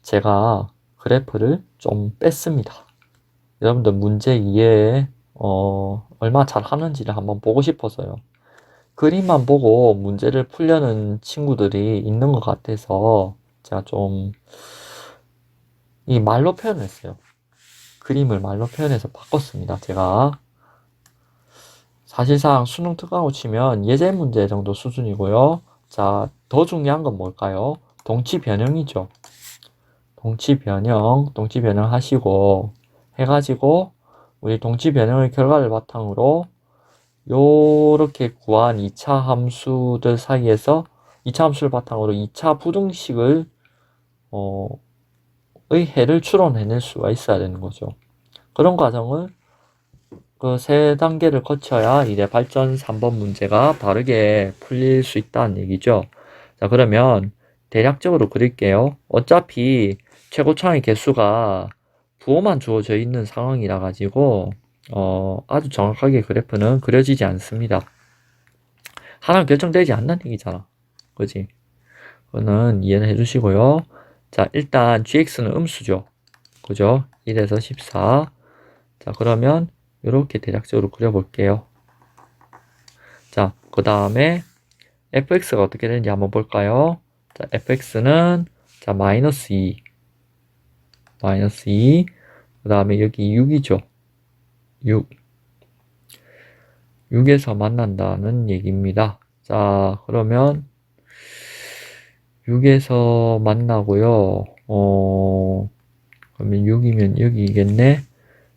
제가 그래프를 좀 뺐습니다. 여러분들 문제 이해에 얼마 잘 하는지를 한번 보고 싶어서요. 그림만 보고 문제를 풀려는 친구들이 있는 것 같아서 제가 좀 이 말로 표현했어요. 그림을 말로 표현해서 바꿨습니다. 제가 사실상 수능 특강으로 치면 예제 문제 정도 수준이고요. 자, 더 중요한 건 뭘까요? 동치 변형이죠. 동치 변형 하시고 해가지고 우리 동치 변형의 결과를 바탕으로 요렇게 구한 2차 함수들 사이에서 2차 함수를 바탕으로 2차 부등식을 의 해를 추론해낼 수가 있어야 되는 거죠. 그런 과정을 그 세 단계를 거쳐야 이제 발전 3번 문제가 바르게 풀릴 수 있다는 얘기죠. 자, 그러면 대략적으로 그릴게요. 어차피 최고차의 개수가 부호만 주어져 있는 상황이라 가지고 아주 정확하게 그래프는 그려지지 않습니다. 하나 결정되지 않는 얘기잖아. 그지? 그거는 이해는 해주시고요. 자, 일단 gx는 음수죠. 그죠? 1에서 14. 자, 그러면 이렇게 대략적으로 그려볼게요. 자, 그 다음에 fx가 어떻게 되는지 한번 볼까요? 자, fx는 자, 마이너스 2. 그 다음에 여기 6이죠. 6에서 만난다는 얘기입니다. 자, 그러면 6에서 만나고요. 그러면 6이면 여기겠네.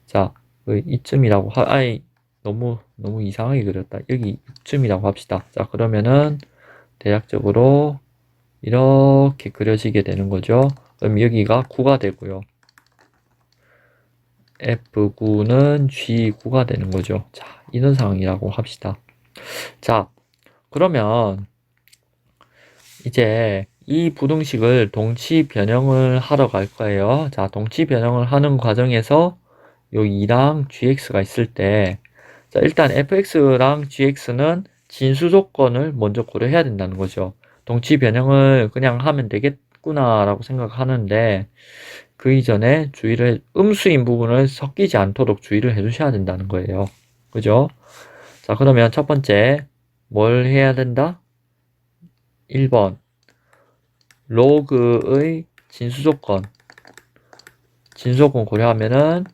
자, 이쯤이라고 너무 이상하게 그렸다. 여기 이쯤이라고 합시다. 자, 그러면은 대략적으로 이렇게 그려지게 되는 거죠. 그럼 여기가 9가 되고요. F9는 G9가 되는 거죠. 자, 이런 상황이라고 합시다. 자, 그러면 이제 이 부등식을 동치 변형을 하러 갈 거예요. 자, 동치 변형을 하는 과정에서 요 2랑 gx가 있을 때, 자, 일단 fx랑 gx는 진수 조건을 먼저 고려해야 된다는 거죠. 동치 변형을 그냥 하면 되겠구나라고 생각하는데, 그 이전에 음수인 부분을 섞이지 않도록 주의를 해주셔야 된다는 거예요. 그죠? 자, 그러면 첫 번째, 뭘 해야 된다? 1번. 로그의 진수조건 고려하면은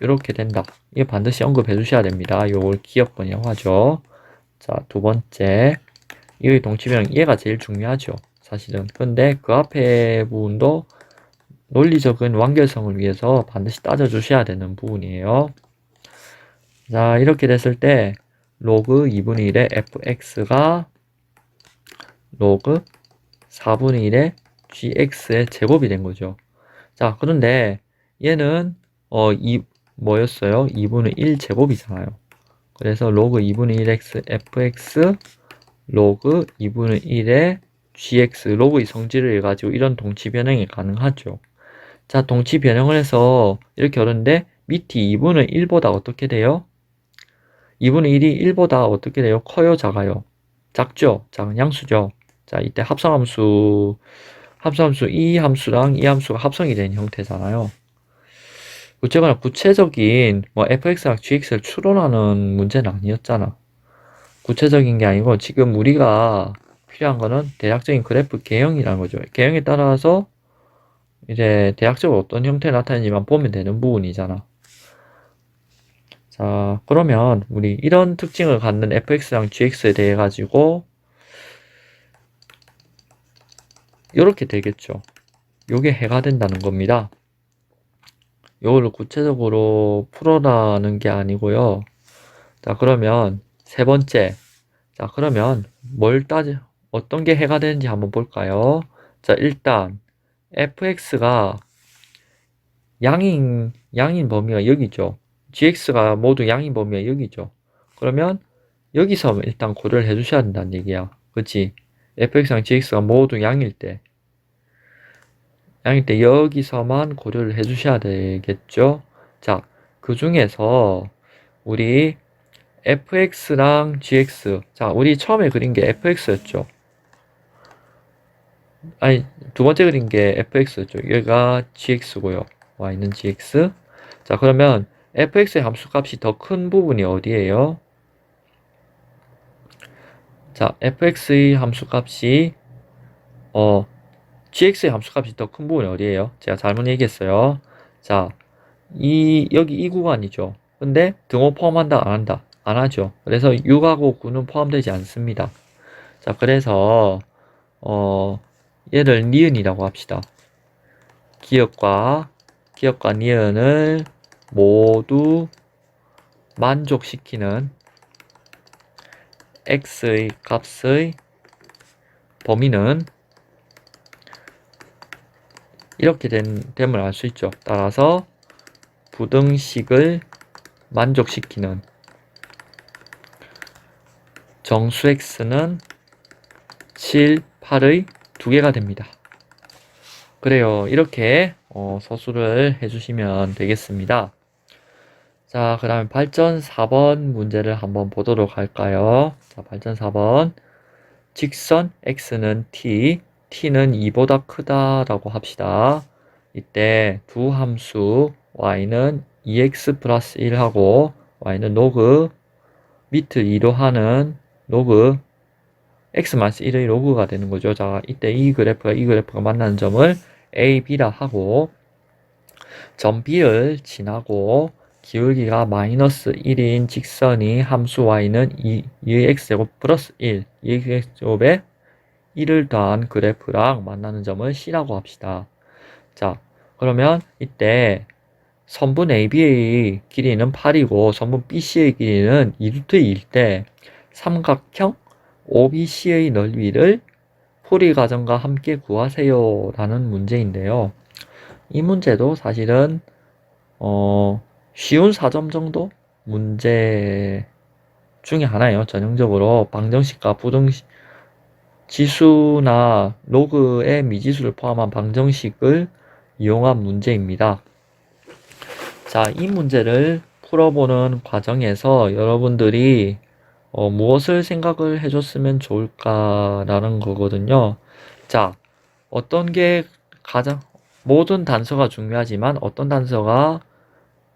이렇게 된다. 이게 반드시 언급해 주셔야 됩니다. 요걸 기억번이라고 하죠. 자, 두 번째. 이의 동치변형, 얘가 제일 중요하죠. 사실은. 근데 그 앞에 부분도 논리적인 완결성을 위해서 반드시 따져주셔야 되는 부분이에요. 자, 이렇게 됐을 때 로그 2분의 1의 fx가 로그 4분의 1의 gx의 제곱이 된 거죠. 자, 그런데 얘는 뭐였어요? 2분의 1 제곱이잖아요. 그래서 로그 2분의 1x fx 로그 2분의 1의 gx 로그의 성질을 해가지고 이런 동치 변형이 가능하죠. 자, 동치 변형을 해서 이렇게 하는데 밑이 2분의 1보다 어떻게 돼요? 2분의 1이 1보다 어떻게 돼요? 커요? 작아요? 작죠? 작은 양수죠? 자, 이때 합성함수 이 함수랑 이 함수가 합성이 된 형태잖아요. 어쨌거나 구체적인 fx랑 gx를 추론하는 문제는 아니었잖아. 구체적인 게 아니고 지금 우리가 필요한 거는 대략적인 그래프 개형이라는 거죠. 개형에 따라서 이제 대략적으로 어떤 형태가 나타나는지만 보면 되는 부분이잖아. 자, 그러면 우리 이런 특징을 갖는 fx랑 gx에 대해 가지고 이렇게 되겠죠. 요게 해가 된다는 겁니다. 요거를 구체적으로 풀어라는 게 아니고요. 자, 그러면 세 번째. 자, 그러면 뭘 어떤 게 해가 되는지 한번 볼까요? 자, 일단 fx가 양인 범위가 여기죠. gx가 모두 양인 범위가 여기죠. 그러면 여기서 일단 고려를 해주셔야 된다는 얘기야. 그치? fx랑 gx가 모두 양일 때 여기서만 고려를 해주셔야 되겠죠. 자, 그 중에서 우리 fx랑 gx, 자, 우리 처음에 그린 게 fx였죠. 아니, 두 번째 그린 게 fx였죠. 얘가 gx고요. y는 gx. 자, 그러면 fx의 함수값이 더 큰 부분이 어디예요? 자, fx의 함수값이 gx의 함수값이 더 큰 부분이 어디예요? 제가 잘못 얘기했어요. 자, 여기 이 구간이죠. 근데 등호 포함한다, 안 한다? 안 하죠. 그래서 6하고 9는 포함되지 않습니다. 자, 그래서 얘를 니은이라고 합시다. 기억과 니은을 모두 만족시키는 x의 값의 범위는 이렇게 됨을 알 수 있죠. 따라서 부등식을 만족시키는 정수 x는 7, 8의 두 개가 됩니다. 그래요. 이렇게 서술을 해주시면 되겠습니다. 자, 그 다음에 발전 4번 문제를 한번 보도록 할까요? 자, 발전 4번. 직선 x는 t, t는 2보다 크다라고 합시다. 이때 두 함수 y는 2x 플러스 1하고 y는 로그 밑을 2로 하는 로그 x 마이너스 1의 로그가 되는 거죠. 자, 이때 이 그래프가 만나는 점을 a, b라 하고 점 b를 지나고 기울기가 마이너스 1인 직선이 함수 y는 2x제곱 플러스 1, 2x제곱에 1을 더한 그래프랑 만나는 점을 c라고 합시다. 자, 그러면 이때 선분 AB의 길이는 8이고 선분 BC의 길이는 2루트 2일 때 삼각형 OBC의 넓이를 풀이 과정과 함께 구하세요 라는 문제인데요. 이 문제도 사실은 쉬운 4점 정도 문제 중에 하나예요. 전형적으로 방정식과 부등식 지수나 로그의 미지수를 포함한 방정식을 이용한 문제입니다. 자, 이 문제를 풀어보는 과정에서 여러분들이 무엇을 생각을 해줬으면 좋을까라는 거거든요. 자, 어떤 게 모든 단서가 중요하지만 어떤 단서가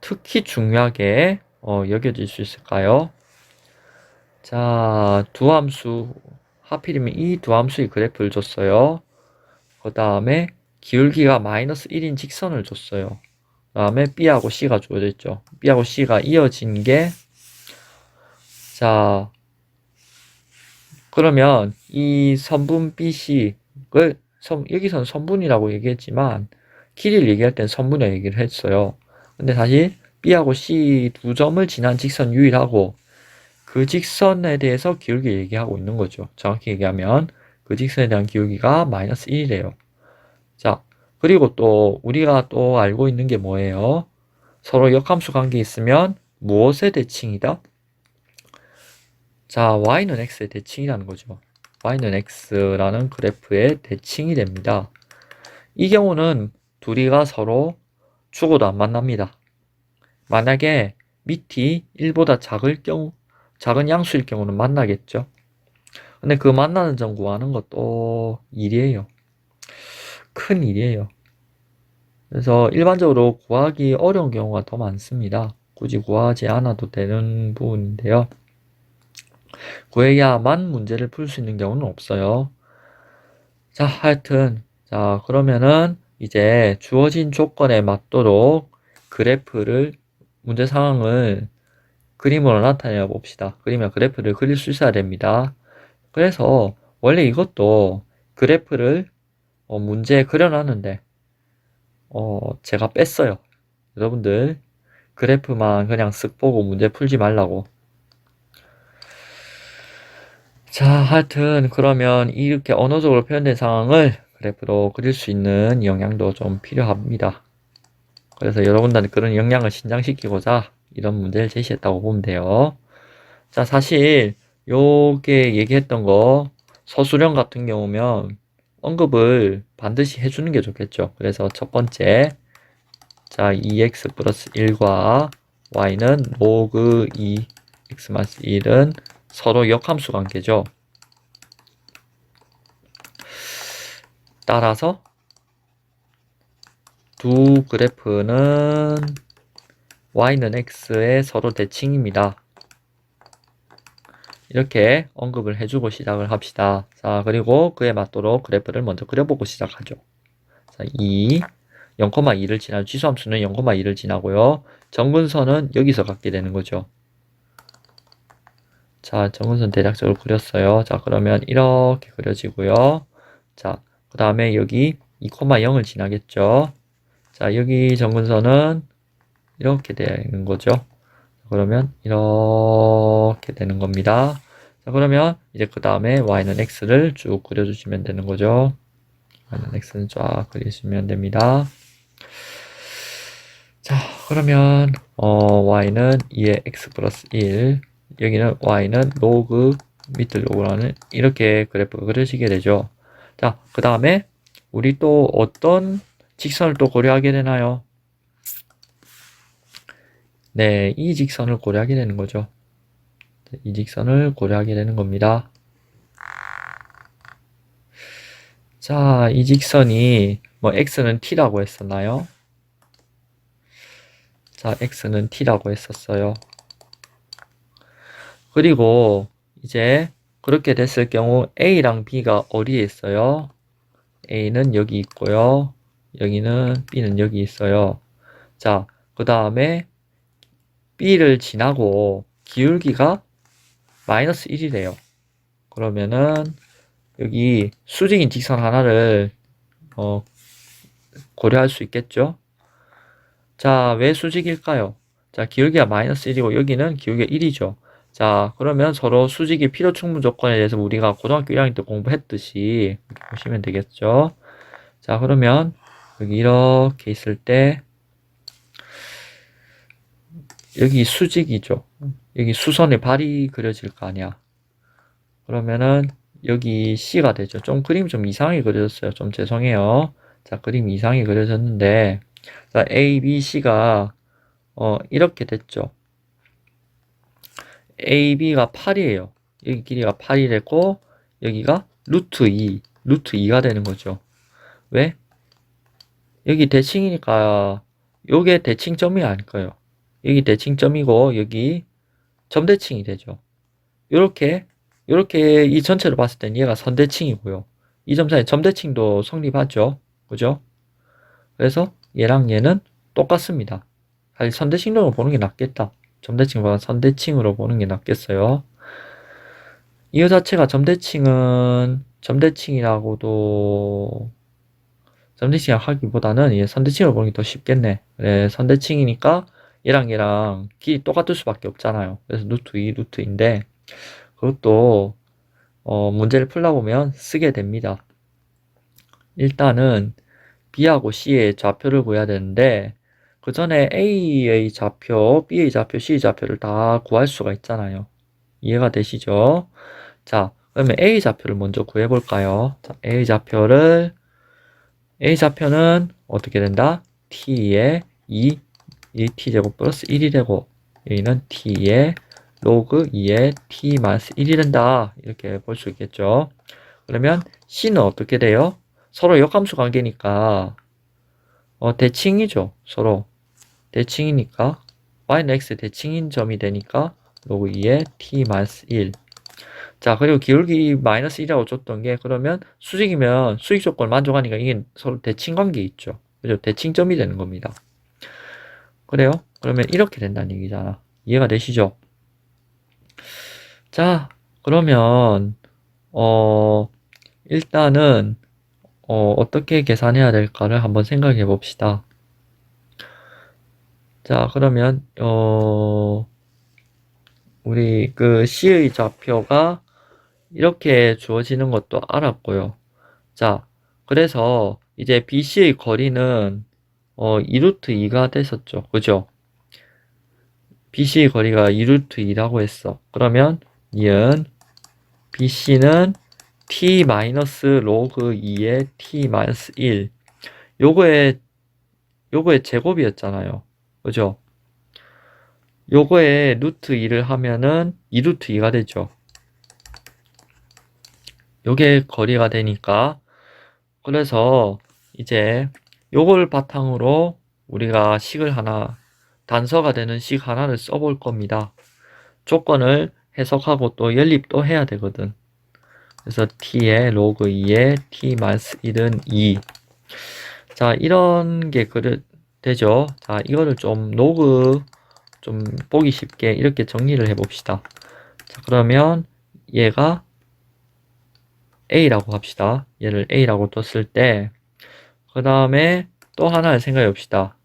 특히 중요하게 여겨질 수 있을까요? 자, 두 함수, 하필이면 이 두 함수의 그래프를 줬어요. 그 다음에 기울기가 마이너스 1인 직선을 줬어요. 그 다음에 B하고 C가 주어져 있죠. B하고 C가 이어진 게, 자, 그러면 이 선분 BC를, 여기서는 선분이라고 얘기했지만, 길이를 얘기할 땐 선분이라고 얘기를 했어요. 근데 사실 B하고 C 두 점을 지난 직선 유일하고, 그 직선에 대해서 기울기 얘기하고 있는 거죠. 정확히 얘기하면, 그 직선에 대한 기울기가 마이너스 1이래요. 자, 그리고 또 우리가 또 알고 있는 게 뭐예요? 서로 역함수 관계 있으면 무엇의 대칭이다? 자, y는 x의 대칭이라는 거죠. y는 x라는 그래프의 대칭이 됩니다. 이 경우는 둘이가 서로 죽어도 안 만납니다. 만약에 밑이 1보다 작은 양수일 경우는 만나겠죠. 근데 그 만나는 점 구하는 것도 일이에요. 큰 일이에요. 그래서 일반적으로 구하기 어려운 경우가 더 많습니다. 굳이 구하지 않아도 되는 부분인데요. 구해야만 문제를 풀 수 있는 경우는 없어요. 자, 하여튼, 자, 그러면은 이제 주어진 조건에 맞도록 문제 상황을 그림으로 나타내 봅시다. 그림이나 그래프를 그릴 수 있어야 됩니다. 그래서 원래 이것도 그래프를 문제에 그려놨는데 제가 뺐어요. 여러분들 그래프만 그냥 쓱 보고 문제 풀지 말라고. 자, 하여튼 그러면 이렇게 언어적으로 표현된 상황을 그래프로 그릴 수 있는 역량도 좀 필요합니다. 그래서 여러분들한테 그런 역량을 신장시키고자 이런 문제를 제시했다고 보면 돼요. 자, 사실 요게 얘기했던 거 서술형 같은 경우면 언급을 반드시 해주는 게 좋겠죠. 그래서 첫 번째, 자, 2x 플러스 1과 y는 로그 2x 마이너스 1은 서로 역함수 관계죠. 따라서 두 그래프는 y는 x의 서로 대칭입니다. 이렇게 언급을 해주고 시작을 합시다. 자, 그리고 그에 맞도록 그래프를 먼저 그려보고 시작하죠. 자, 0,2를 지나고, 지수함수는 0,2를 지나고요. 정근선은 여기서 갖게 되는 거죠. 자, 정근선 대략적으로 그렸어요. 자, 그러면 이렇게 그려지고요. 자, 그 다음에 여기 2,0을 지나겠죠. 자, 여기 정근선은 이렇게 되는 거죠. 그러면 이렇게 되는 겁니다. 자, 그러면 이제 그 다음에 y는 x를 쭉 그려주시면 되는 거죠. y는 x는 쫙 그리시면 됩니다. 자, 그러면 y는 2의 x 플러스 1, 여기는 y는 로그 밑을 로그라는 이렇게 그래프가 그려지게 되죠. 자, 그 다음에 우리 또 어떤 직선을 또 고려하게 되나요? 네, 이 직선을 고려하게 되는 거죠. 이 직선을 고려하게 되는 겁니다. 자, 이 직선이 뭐 x는 t라고 했었나요? 자, x는 t라고 했었어요. 그리고 이제 그렇게 됐을 경우 a랑 b가 어디에 있어요? a는 여기 있고요. 여기는 b는 여기 있어요. 자, 그 다음에 b를 지나고 기울기가 마이너스 1이래요. 그러면은 여기 수직인 직선 하나를 고려할 수 있겠죠? 자, 왜 수직일까요? 자, 기울기가 마이너스 1이고 여기는 기울기가 1이죠. 자, 그러면 서로 수직이 필요 충분 조건에 대해서 우리가 고등학교 1학년 때 공부했듯이 이렇게 보시면 되겠죠. 자, 그러면 여기 이렇게 있을 때 여기 수직이죠. 여기 수선의 발이 그려질 거 아니야. 그러면은 여기 C가 되죠. 좀 그림이 좀 이상하게 그려졌어요. 좀 죄송해요. 자, 그림이 이상하게 그려졌는데 자, A, B, C가 이렇게 됐죠. A, B가 8이에요. 여기 길이가 8이 되고 여기가 루트 2가 되는 거죠. 왜? 여기 대칭이니까 요게 대칭점이 아닐까요? 여기 대칭점이고 여기 점대칭이 되죠. 요렇게 이 전체를 봤을 땐 얘가 선대칭이고요. 이 점 사이 점대칭도 성립하죠. 그죠? 그래서 얘랑 얘는 똑같습니다. 사실 선대칭으로 보는 게 낫겠다. 점대칭보다 선대칭으로 보는 게 낫겠어요. 이거 자체가 점대칭이라고도 점대칭 하기보다는 선대칭으로 보는 게 더 쉽겠네. 그래, 선대칭이니까 얘랑 길이 똑같을 수밖에 없잖아요. 그래서 루트 2, 루트인데 그것도 문제를 풀다 보면 쓰게 됩니다. 일단은 B하고 C의 좌표를 구해야 되는데 그 전에 A의 좌표, B의 좌표, C의 좌표를 다 구할 수가 있잖아요. 이해가 되시죠? 자, 그러면 A 좌표를 먼저 구해볼까요? 자, A 좌표는 어떻게 된다? T에 2 T제곱 플러스 1이 되고 여기는 T에 로그 2에 T 마이너스 1이 된다. 이렇게 볼 수 있겠죠. 그러면 C는 어떻게 돼요? 서로 역함수 관계니까 대칭이죠. 서로 대칭이니까 y는 x 대칭인 점이 되니까 로그 2에 t 마이너스 1. 자, 그리고 기울기 마이너스 1이라고 줬던 게 그러면 수직이면 수직 조건을 만족하니까 이게 서로 대칭 관계 있죠. 그죠? 대칭점이 되는 겁니다. 그래요? 그러면 이렇게 된다는 얘기잖아. 이해가 되시죠? 자, 그러면 일단은 어떻게 계산해야 될까를 한번 생각해 봅시다. 자, 그러면 우리 그 C의 좌표가 이렇게 주어지는 것도 알았고요. 자, 그래서 이제 BC의 거리는 2루트 2가 됐었죠. 그죠? BC의 거리가 2루트 2라고 했어. 그러면 니은 BC는 t 마이너스 로그 2의 t 마이너스 1. 요거의 제곱이었잖아요. 그죠? 요거에 루트 2를 하면은 2루트 2가 되죠. 요게 거리가 되니까, 그래서 이제 요걸 바탕으로 우리가 식을 하나, 단서가 되는 식 하나를 써볼 겁니다. 조건을 해석하고 또 연립도 해야 되거든. 그래서 t의 로그 2의 t 마이너스 1은 2. 자, 이런 게 되죠. 자, 이거를 좀 로그 좀 보기 쉽게 이렇게 정리를 해 봅시다. 자, 그러면 얘가 A라고 합시다. 얘를 A라고 뒀을 때, 그 다음에 또 하나를 생각해 봅시다.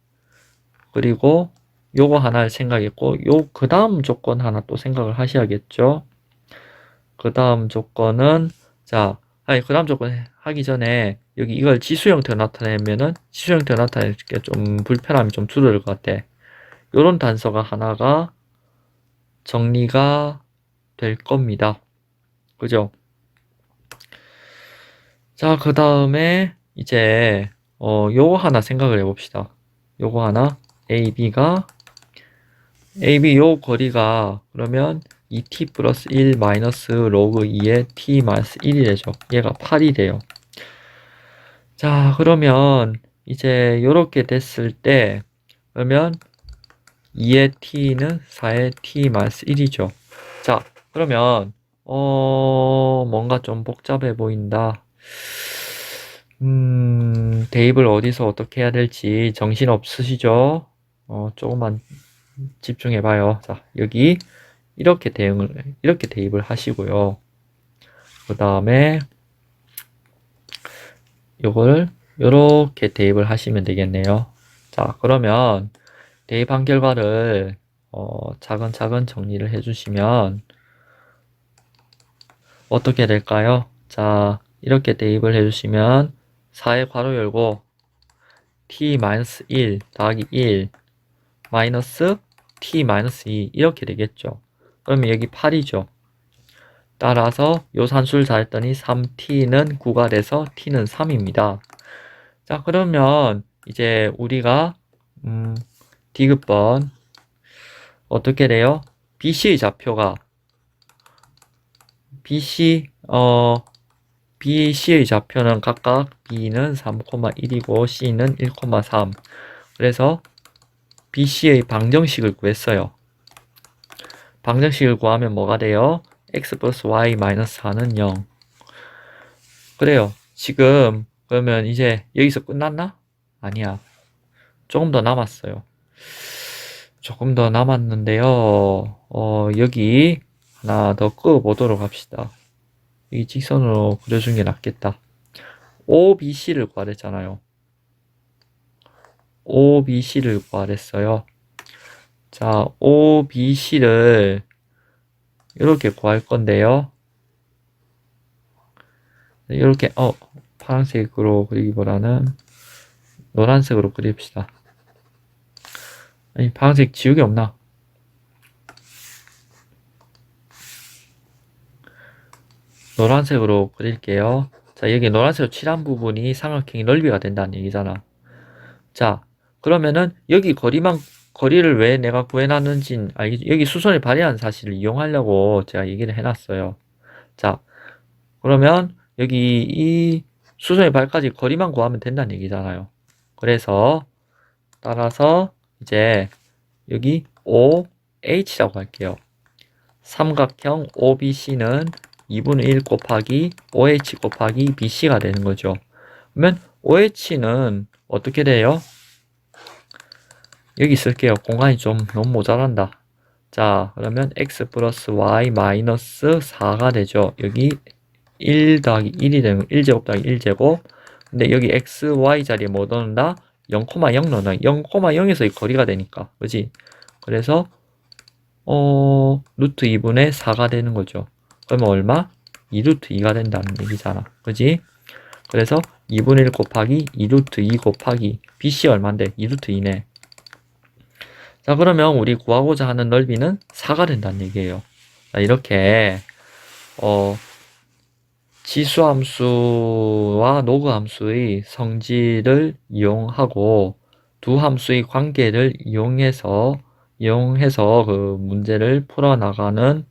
그리고 요거 하나를 생각했고, 그 다음 조건 하나 또 생각을 하셔야겠죠. 그 다음 조건은, 그 다음 조건 하기 전에, 여기 이걸 지수 형태로 나타내면은, 지수 형태로 나타낼 게 좀 불편함이 좀 줄어들 것 같아. 요런 단서가 하나가 정리가 될 겁니다. 그죠? 자, 그 다음에 이제 요거 하나 생각을 해봅시다. 요거 하나 AB 요 거리가 그러면 2t 플러스 1 마이너스 로그 2의 t 마이너스 1이 되죠. 얘가 8이 돼요. 자, 그러면 이제 요렇게 됐을 때 그러면 2의 t는 4의 t 마이너스 1이죠. 자, 그러면 뭔가 좀 복잡해 보인다. 대입을 어디서 어떻게 해야 될지 정신 없으시죠? 조금만 집중해 봐요. 자, 여기 이렇게 대입을 하시고요. 그 다음에 요걸 요렇게 대입을 하시면 되겠네요. 자, 그러면 대입한 결과를 차근차근 정리를 해주시면 어떻게 될까요? 자, 이렇게 대입을 해주시면 4의 괄호 열고 t-1 더하기 1 마이너스 t-2 이렇게 되겠죠. 그러면 여기 8이죠. 따라서 요 산수를 다 했더니 3t는 9가 돼서 t는 3입니다. 자, 그러면 이제 우리가 디귿번 어떻게 돼요? BC의 좌표가 BC의 좌표는 각각 B는 3,1이고 C는 1,3. 그래서 BC의 방정식을 구했어요. 방정식을 구하면 뭐가 돼요? x 플러스 y 마이너스 4는 0. 그래요. 지금 그러면 이제 여기서 끝났나? 아니야. 조금 더 남았어요. 조금 더 남았는데요. 여기 하나 더 그어보도록 합시다. 이 직선으로 그려준 게 낫겠다. OBC를 구하랬잖아요. OBC를 구하랬어요. 자, OBC를 이렇게 구할 건데요. 이렇게 파란색으로 그리기보다는 노란색으로 그립시다. 아니, 파란색 지우개 없나? 노란색으로 그릴게요. 자, 여기 노란색으로 칠한 부분이 삼각형이 넓이가 된다는 얘기잖아. 자, 그러면은 여기 거리를 왜 내가 구해놨는지 여기 수선이 발휘한 사실을 이용하려고 제가 얘기를 해놨어요. 자, 그러면 여기 이 수선의 발까지 거리만 구하면 된다는 얘기잖아요. 그래서 따라서 이제 여기 OH라고 할게요. 삼각형 OBC는 2분의 1 곱하기 OH 곱하기 BC가 되는 거죠. 그러면 OH는 어떻게 돼요? 여기 쓸게요. 공간이 좀 너무 모자란다. 자, 그러면 x 플러스 y 마이너스 4가 되죠. 여기 1 더하기 1이 되는 거, 1제곱 더하기 1제곱. 근데 여기 x, y 자리에 뭐 넣는다? 0,0 넣는다. 0,0에서 이 거리가 되니까. 그지? 그래서, 루트 2분의 4가 되는 거죠. 그러면 얼마? 2루트 2가 된다는 얘기잖아. 그지? 그래서 2분의 1 곱하기 2루트 2 곱하기 BC 얼만데? 2루트 2네. 자, 그러면 우리 구하고자 하는 넓이는 4가 된다는 얘기예요. 자, 이렇게 지수함수와 노그함수의 성질을 이용하고 두 함수의 관계를 이용해서 그 문제를 풀어나가는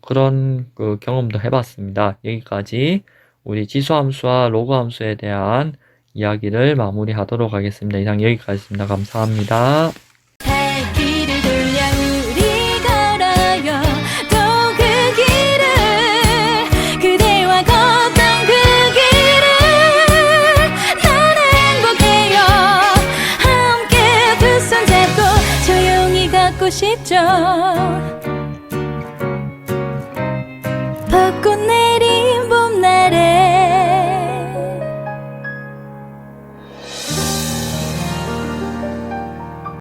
그런 그 경험도 해봤습니다. 여기까지 우리 지수함수와 로그함수에 대한 이야기를 마무리하도록 하겠습니다. 이상 여기까지입니다. 감사합니다. 갈 길을 돌려 우리 걸어요 또 그 길을 그대와 걷던 그 길을 난 행복해요 함께 두 손 잡고 조용히 걷고 싶죠